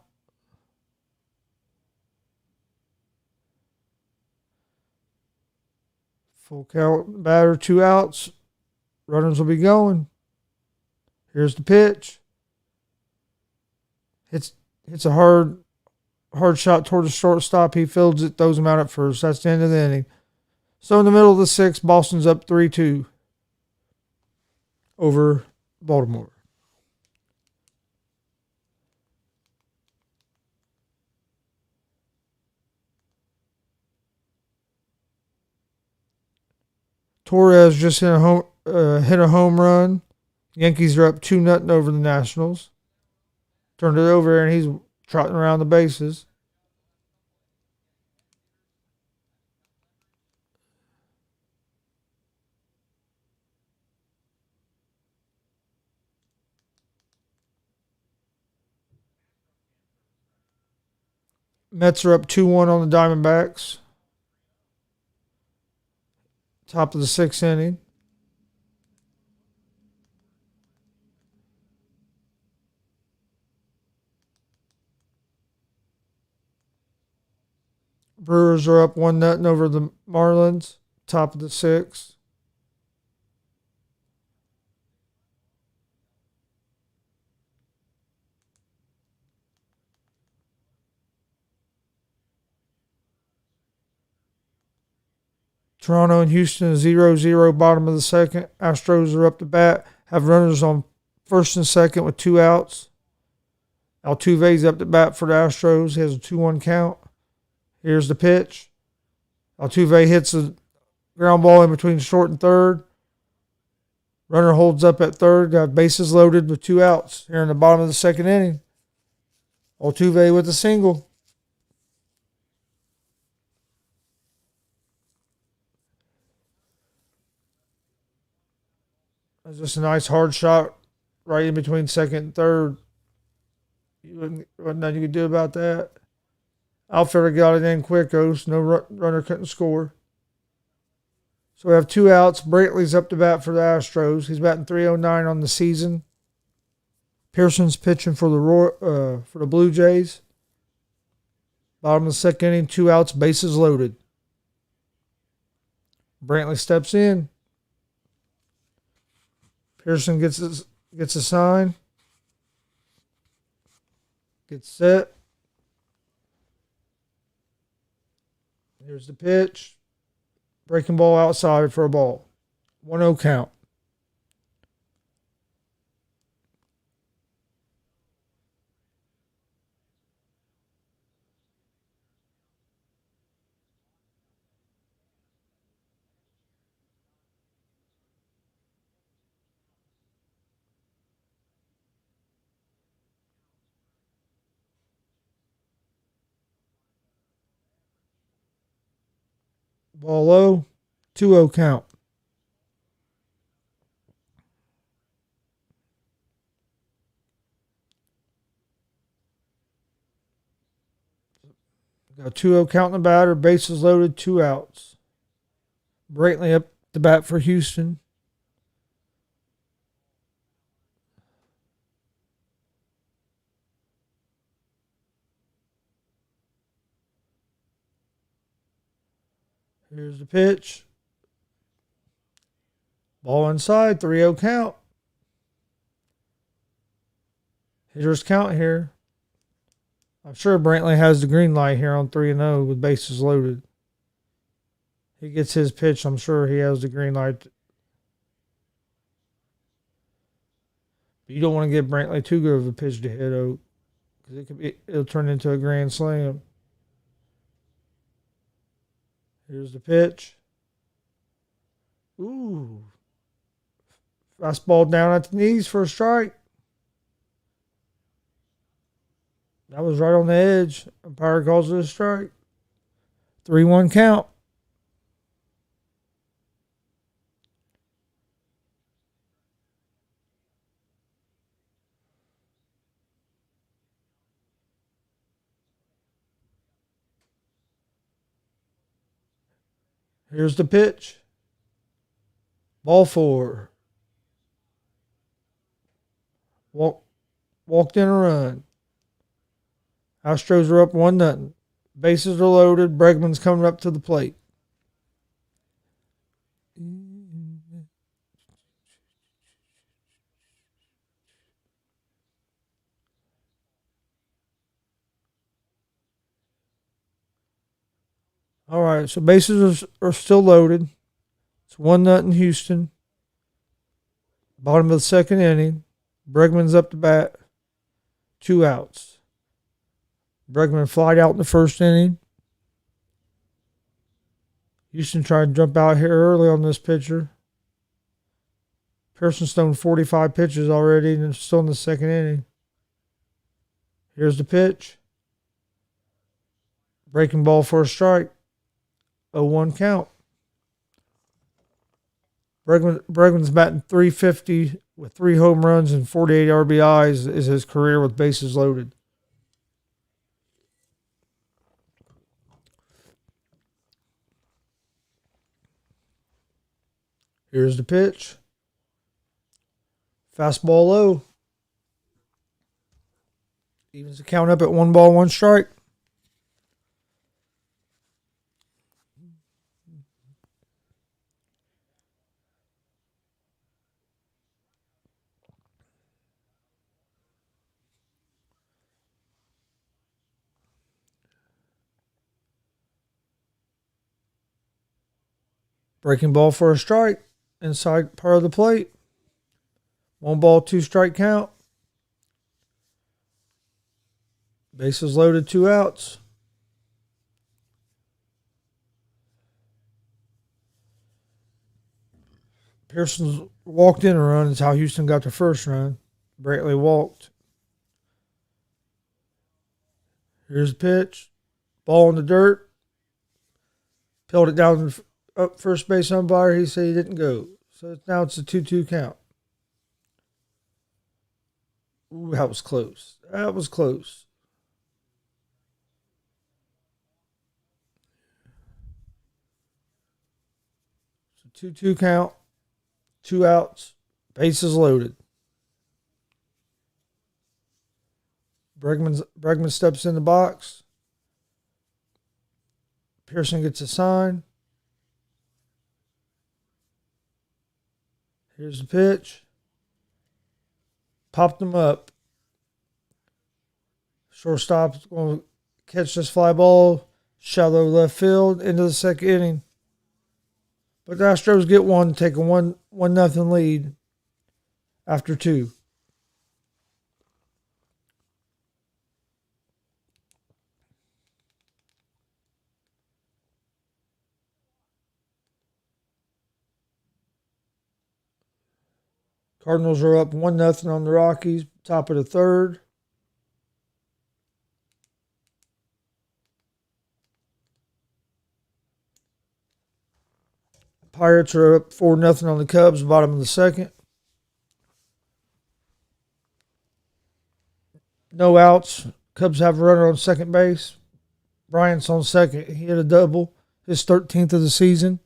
Full count batter, 2 outs. Runners will be going. Here's the pitch. Hits a hard shot toward the shortstop. He fields it, throws him out at first. That's the end of the inning. So in the middle of the 6th, Boston's up 3-2. over Baltimore. Torres just hit a home run. Yankees are up 2-0 over the Nationals. Turned it over and he's trotting around the bases. Mets are up 2-1 on the Diamondbacks. Top of the 6th inning. Brewers are up 1-0 over the Marlins. Top of the 6th. Toronto and Houston 0-0 bottom of the 2nd. Astros are up to bat. Have runners on 1st and 2nd with 2 outs. Altuve's up to bat for the Astros. He has a 2-1 count. Here's the pitch. Altuve hits a ground ball in between short and third. Runner holds up at third. Got bases loaded with 2 outs here in the bottom of the 2nd inning. Altuve with a single. That's just a nice hard shot right in between 2nd and 3rd. Wasn't nothing you could do about that. Outfielder got it in quick, no runner couldn't score. So we have 2 outs. Brantley's up to bat for the Astros. He's batting .309 on the season. Pearson's pitching for the Blue Jays. Bottom of the 2nd inning, 2 outs, bases loaded. Brantley steps in. Pearson gets a sign. Gets set. Here's the pitch. Breaking ball outside for a ball. 1-0 count. Ball low. 2-0 count. Got a 2-0 count in the batter. Bases loaded. 2 outs. Brantley up the bat for Houston. Here's the pitch. Ball inside, 3-0 count. Hitters count here. I'm sure Brantley has the green light here on 3-0 with bases loaded. He gets his pitch. I'm sure he has the green light. But you don't want to give Brantley too good of a pitch to hit, Oak, because it'll turn into a grand slam. Here's the pitch. Ooh. Fastball down at the knees for a strike. That was right on the edge. Umpire calls it a strike. 3-1 count. Here's the pitch. Ball 4. Walked in a run. Astros are up 1-0. Bases are loaded. Bregman's coming up to the plate. All right, so bases are still loaded. It's 1-0 Houston. Bottom of the second inning. Bregman's up to bat. 2 outs. Bregman flied out in the first inning. Houston tried to jump out here early on this pitcher. Pearson's thrown 45 pitches already and it's still in the second inning. Here's the pitch. Breaking ball for a strike. 0-1 count. Bregman's batting .350 with 3 home runs and 48 RBIs is his career with bases loaded. Here's the pitch. Fastball low. Evens the count up at 1 ball, 1 strike. Breaking ball for a strike. Inside part of the plate. 1 ball, 2 strike count. Bases loaded, 2 outs. Pearson's walked in a run. Is how Houston got the first run. Brantley walked. Here's the pitch. Ball in the dirt. Peeled it down up first base umpire. He said he didn't go. So now it's a 2-2 count. Ooh, that was close. That was close. So 2-2 count. 2 outs. Bases loaded. Bregman steps in the box. Pearson gets a sign. Here's the pitch. Popped him up. Shortstop's going to catch this fly ball. Shallow left field into the second inning. But the Astros get one, take a 1-0 lead after 2. Cardinals are up 1-0 on the Rockies, top of the third. Pirates are up 4-0 on the Cubs, bottom of the second. No outs. Cubs have a runner on second base. Bryant's on second. He hit a double, his 13th of the season.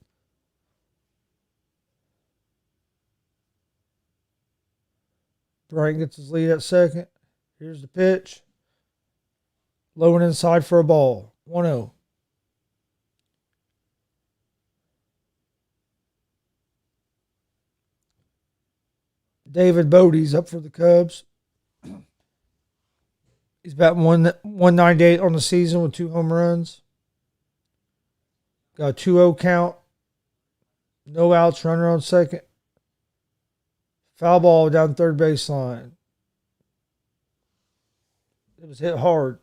Bryant gets his lead at second. Here's the pitch. Low and inside for a ball. 1-0. David Bodie's up for the Cubs. He's batting 198 on the season with 2 home runs. Got a 2-0 count. No outs, runner on second. Foul ball down third baseline. It was hit hard.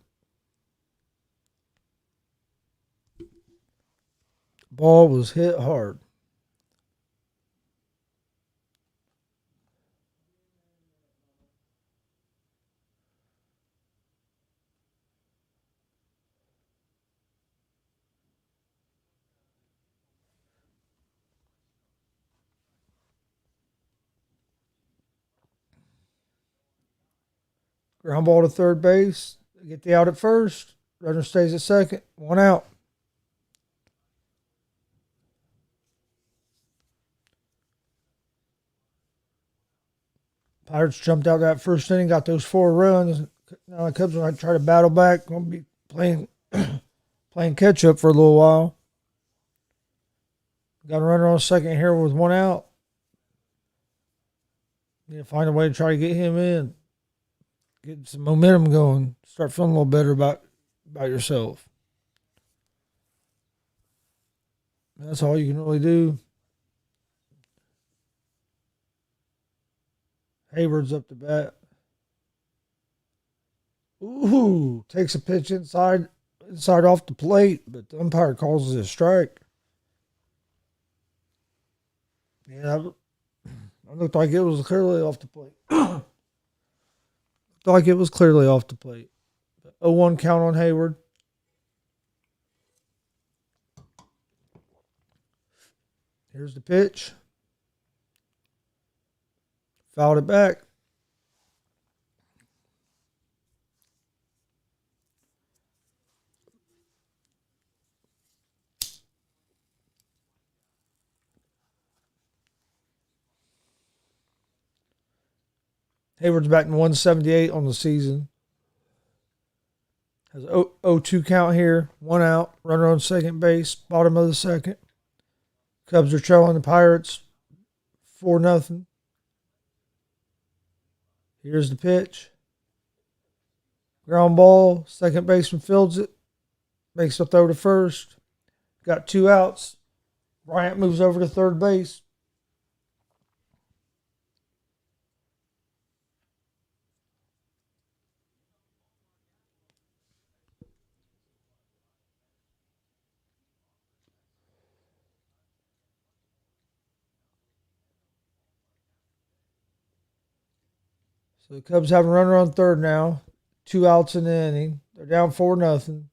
Ball was hit hard. Ground ball to third base. Get the out at first. Runner stays at second. 1 out. Pirates jumped out that first inning, got those 4 runs. Now the Cubs are going to try to battle back. Going to be playing catch up for a little while. Got a runner on second here with 1 out. Need to find a way to try to get him in. Get some momentum going. Start feeling a little better about yourself. That's all you can really do. Hayward's up to bat. Ooh, takes a pitch inside off the plate, but the umpire calls it a strike. Yeah, it looked like it was clearly off the plate. Looked like it was clearly off the plate. 0-1 count on Hayward. Here's the pitch. Fouled it back. Hayward's batting 178 on the season. Has 0-2 count here. 1 out. Runner on second base. Bottom of the second. Cubs are trailing the Pirates 4-0. Here's the pitch. Ground ball. Second baseman fields it. Makes a throw to first. Got 2 outs. Bryant moves over to third base. So the Cubs have a runner on third now. 2 outs in the inning. They're down 4-0.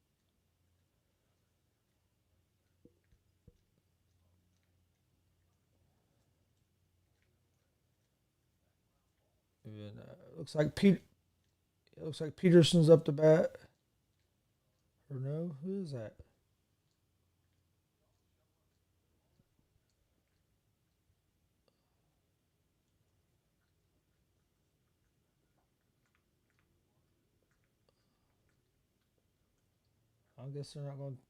And, looks like Peterson's up to bat. Or no? Who is that? I guess they're not going to.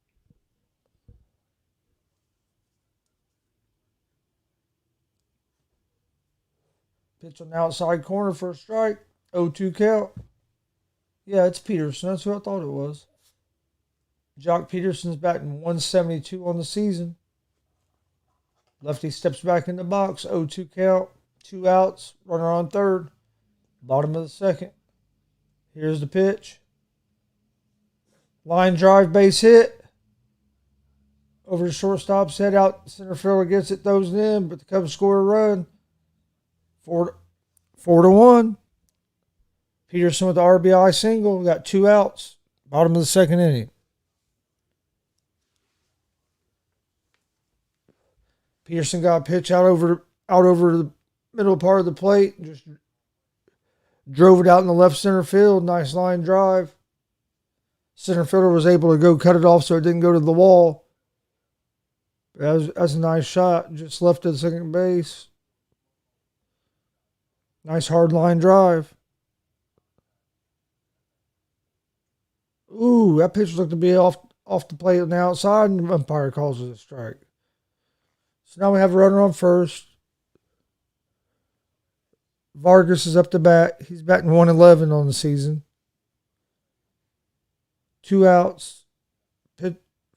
Pitch on the outside corner for a strike. 0-2 count. Yeah, it's Peterson. That's who I thought it was. Jock Peterson's batting 172 on the season. Lefty steps back in the box. 0-2 count. 2 outs. Runner on third. Bottom of the second. Here's the pitch. Line drive, base hit. Over the shortstop's head, out center fielder gets it, throws it in, but the Cubs score a run. 4-1. Peterson with the RBI single. Got 2 outs. Bottom of the second inning. Peterson got a pitch out over the middle part of the plate. Just drove it out in the left center field. Nice line drive. Center fielder was able to go cut it off so it didn't go to the wall. That's a nice shot. Just left at second base. Nice hard line drive. Ooh, that pitch looked to be off the plate on the outside, and the umpire calls it a strike. So now we have a runner on first. Vargas is up to bat. He's batting 111 on the season. 2 outs.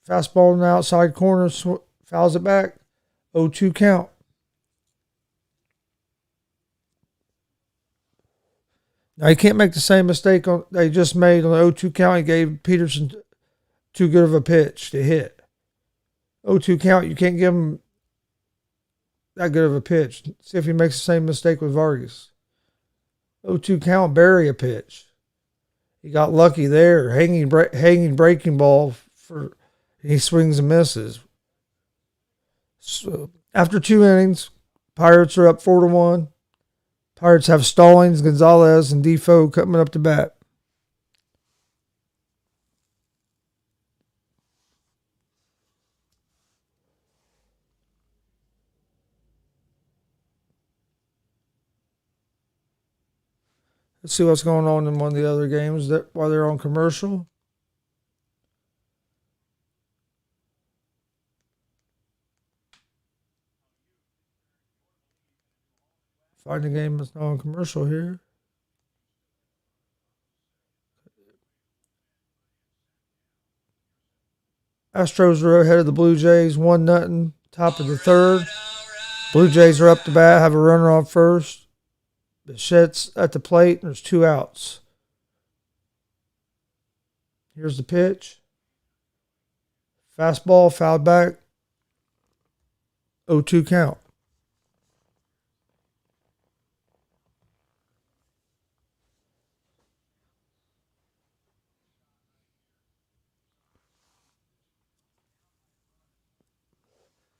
Fastball in the outside corner. Fouls it back. 0-2 count. Now, you can't make the same mistake they just made on the 0-2 count. He gave Peterson too good of a pitch to hit. 0-2 count, you can't give him that good of a pitch. See if he makes the same mistake with Vargas. 0-2 count, bury a pitch. He got lucky there. Hanging breaking ball he swings and misses. So after 2 innings, Pirates are up 4-1. Pirates have Stallings, Gonzalez, and Defoe coming up to bat. Let's see what's going on in one of the other games while they're on commercial. Find the game that's not on commercial here. Astros are ahead of the Blue Jays, 1-0, top of the third. Blue Jays are up to bat, have a runner on first. Bichette's at the plate, and there's 2 outs. Here's the pitch. Fastball, fouled back. 0-2 count.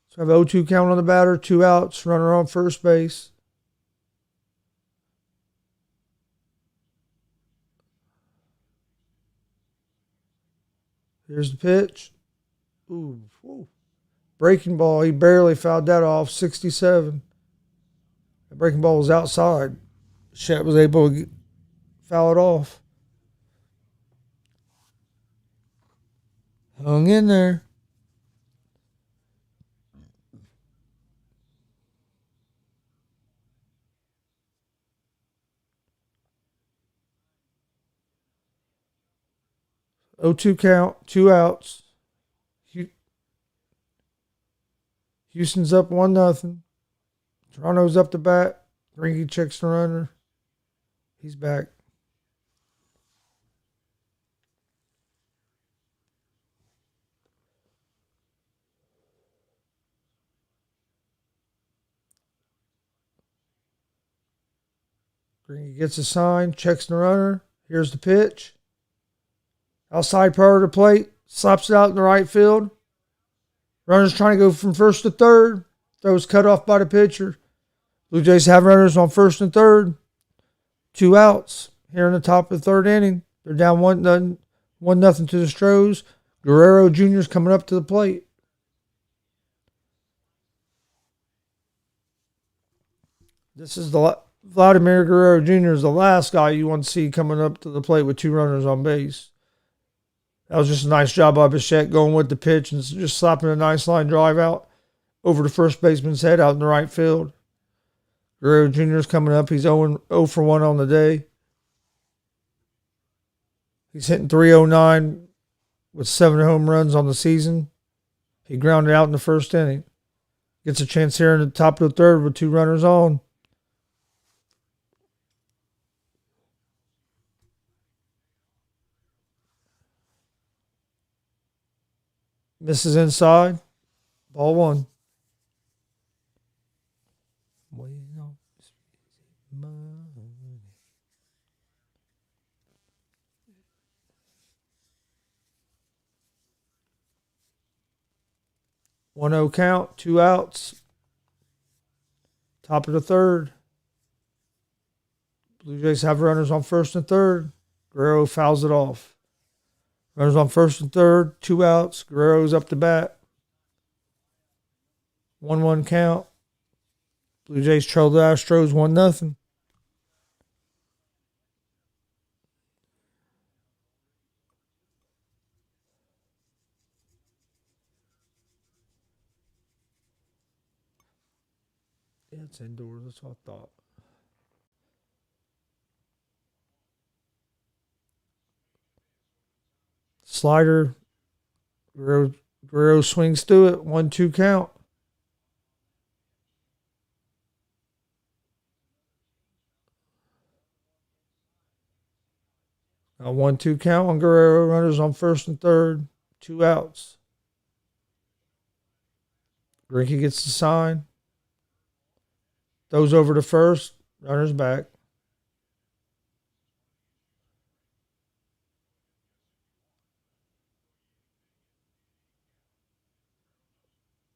So I have 0-2 count on the batter, 2 outs, runner on first base. Here's the pitch. Ooh. Breaking ball, he barely fouled that off, 67. The breaking ball was outside. Bichette was able to foul it off. Hung in there. Oh, 2 count, 2 outs. Houston's up 1-0. Toronto's up to bat. Greinke checks the runner. He's back. Greinke gets a sign, checks the runner. Here's the pitch. Outside part of the plate. Slaps it out in the right field. Runners trying to go from first to third. Throws cut off by the pitcher. Blue Jays have runners on first and third. 2 outs here in the top of the 3rd inning. They're down 1-0 to the Stros. Guerrero Jr. is coming up to the plate. This is Vladimir Guerrero Jr. is the last guy you want to see coming up to the plate with 2 runners on base. That was just a nice job by Bichette going with the pitch and just slapping a nice line drive out over the first baseman's head out in the right field. Guerrero Jr. is coming up. He's 0 for 1 on the day. He's hitting .309 with 7 home runs on the season. He grounded out in the first inning. Gets a chance here in the top of the 3rd with 2 runners on. Misses inside. Ball 1. 1-0 count, 2 outs. Top of the 3rd. Blue Jays have runners on first and third. Guerrero fouls it off. Runners on first and third, 2 outs. Guerrero's up to bat. 1-1 count. Blue Jays trail the Astros 1-0. Yeah, it's indoors. That's what I thought. Slider. Guerrero swings through it. 1-2 count. A 1-2 count on Guerrero. Runners on first and third. 2 outs. Greinke gets the sign. Throws over to first. Runners back.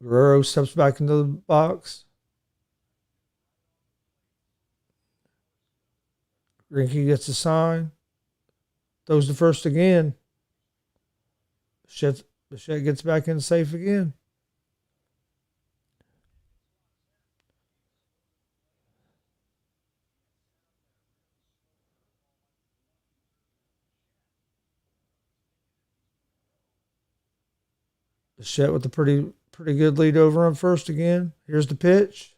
Guerrero steps back into the box. Greinke gets the sign. Throws the first again. Bichette gets back in safe again. Bichette with a pretty good lead over on first again. Here's the pitch.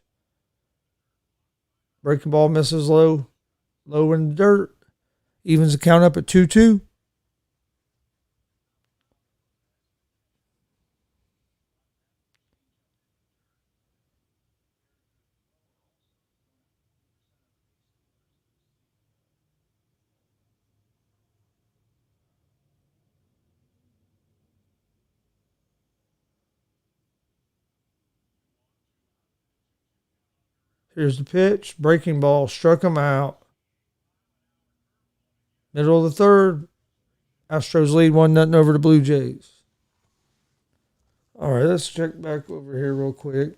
Breaking ball misses low in the dirt. Evens the count up at 2-2. Here's the pitch. Breaking ball. Struck him out. Middle of the third. Astros lead 1-0 over the Blue Jays. All right, let's check back over here real quick.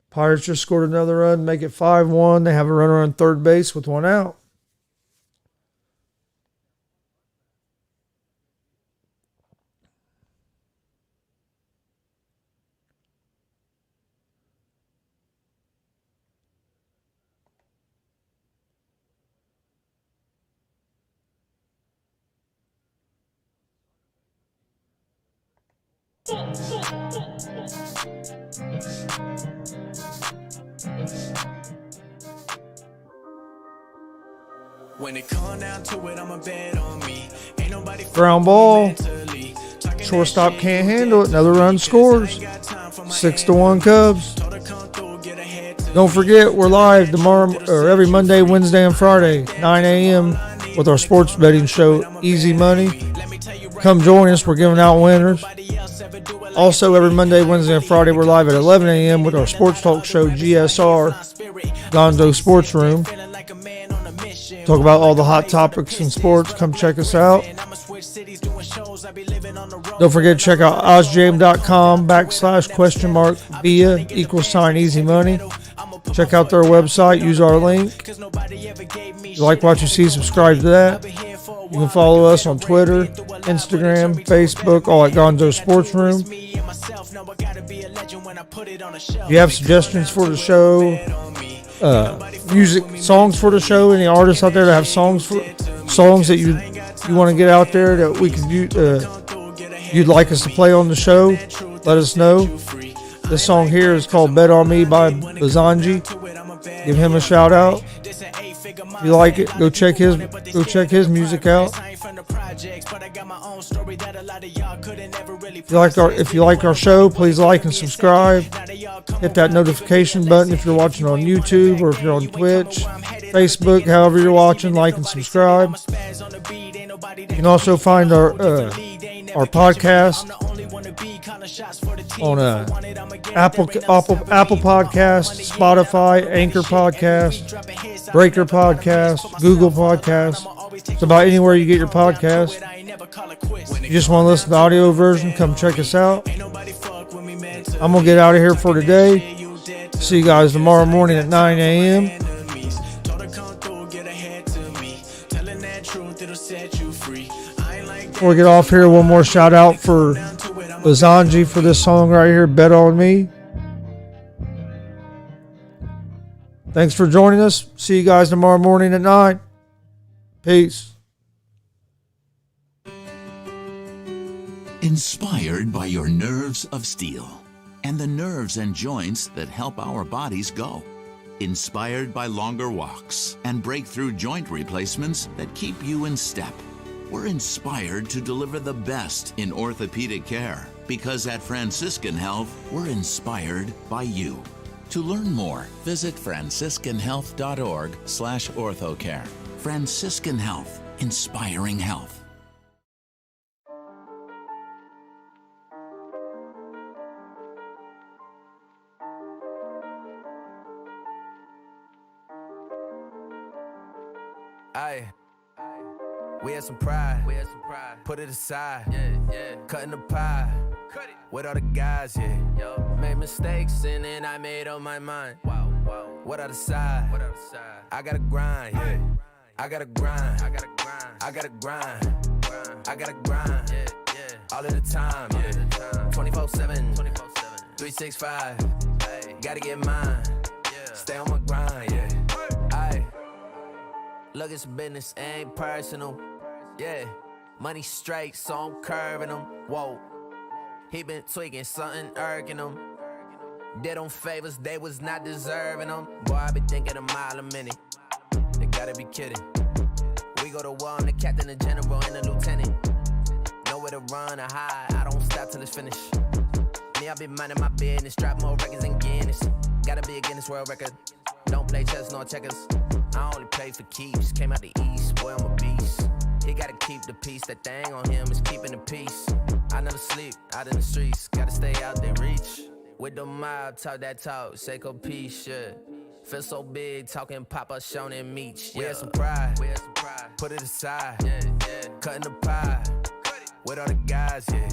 Pirates just scored another run, make it 5-1. They have a runner on third base with one out. When it come down to it, I'ma bet on me. Ain't nobody Ground ball. Shortstop can't handle it. Another run scores. 6-1 Cubs. Don't forget, we're live tomorrow, or every Monday, Wednesday, and Friday, 9 a.m. with our sports betting show, Easy Money. Come join us. We're giving out winners. Also, every Monday, Wednesday, and Friday, we're live at 11 a.m. with our sports talk show, GSR, Gonzo Sports Room. Talk about all the hot topics in sports. Come check us out. Don't forget to check out ozjam.com/?via=Easy Money. Check out their website. Use our link. If you like what you see, subscribe to that. You can follow us on Twitter, Instagram, Facebook, all at Gonzo Sports Room. If you have suggestions for the show, music, songs for the show, any artists out there that have songs that you want to get out there that we could you'd like us to play on the show, let us know. This song here is called Bet On Me by Bazanji. Give him a shout out. If you like it, go check his music out. If you like our show, please like and subscribe. Hit that notification button if you're watching on YouTube or if you're on Twitch, Facebook, however you're watching, like and subscribe. You can also find our podcast on Apple Podcast, Spotify, Anchor Podcast, Breaker Podcast, Google Podcast. It's about anywhere you get your podcast. If you just want to listen to the audio version, come check us out. I'm going to get out of here for today. See you guys tomorrow morning at 9 a.m. Before we get off here, one more shout out for Bazanji for this song right here, Bet On Me. Thanks for joining us. See you guys tomorrow morning at 9. Peace. Inspired by your nerves of steel and the nerves and joints that help our bodies go. Inspired by longer walks and breakthrough joint replacements that keep you in step. We're inspired to deliver the best in orthopedic care because at Franciscan Health, we're inspired by you. To learn more, visit franciscanhealth.org/orthocare. Franciscan Health, inspiring health. Aye. We had some pride. Put it aside. Cutting the pie. With all the guys, Made mistakes and then I made up my mind. What I decide? I gotta grind, I gotta grind. I gotta grind. I gotta grind. All of the time, 24/7, 365. Gotta get mine. Stay on my grind, Aye. Look, it's business, ain't personal. Money straight, so I'm curving them. Whoa. He been tweaking, something irking him. Did them favors, they was not deserving them. Boy, I be thinking a mile a minute. They gotta be kidding. We go to war, I'm the captain, the general, and the lieutenant. Nowhere to run or hide, I don't stop till it's finished. Me, I be minding my business, drop more records than Guinness. Gotta be a Guinness World Record. Don't play chess nor checkers. I only play for keeps. Came out the east, boy, I'm a beast. keep the peace. That thing on him is keeping the peace. I never sleep, out in the streets. Gotta stay out there, reach. With the mob, talk that talk, Seiko peace, yeah. Feel so big, talking Papa, Shonen Meach. Yeah. We had some pride, put it aside. Cutting the pie, with all the guys, yeah.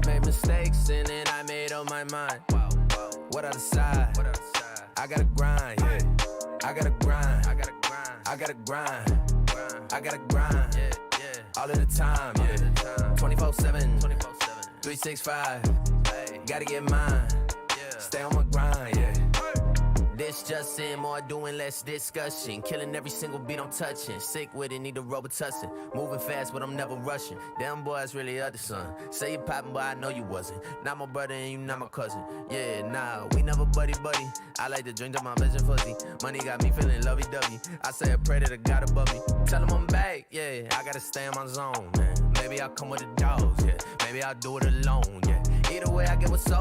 Made mistakes and then I made up my mind. What other side? I gotta grind, yeah. I gotta grind, I gotta grind, I gotta grind, all of the time, yeah. 24/7, 365, gotta get mine, stay on my grind, yeah. This just in, more doing, less discussion. Killing every single beat I'm touching. Sick with it, need a Robitussin. Moving fast, but I'm never rushing. Damn boy, it's really other son. Say you poppin', but I know you wasn't. Not my brother and you not my cousin. Yeah, nah, we never buddy. I like to drink to my vision fuzzy. Money got me feeling lovey-dovey. I say a prayer to the God above me. Tell him I'm back, yeah. I gotta stay in my zone, man. Maybe I'll come with the dogs, yeah. Maybe I'll do it alone, yeah. Either way, I get what's sold.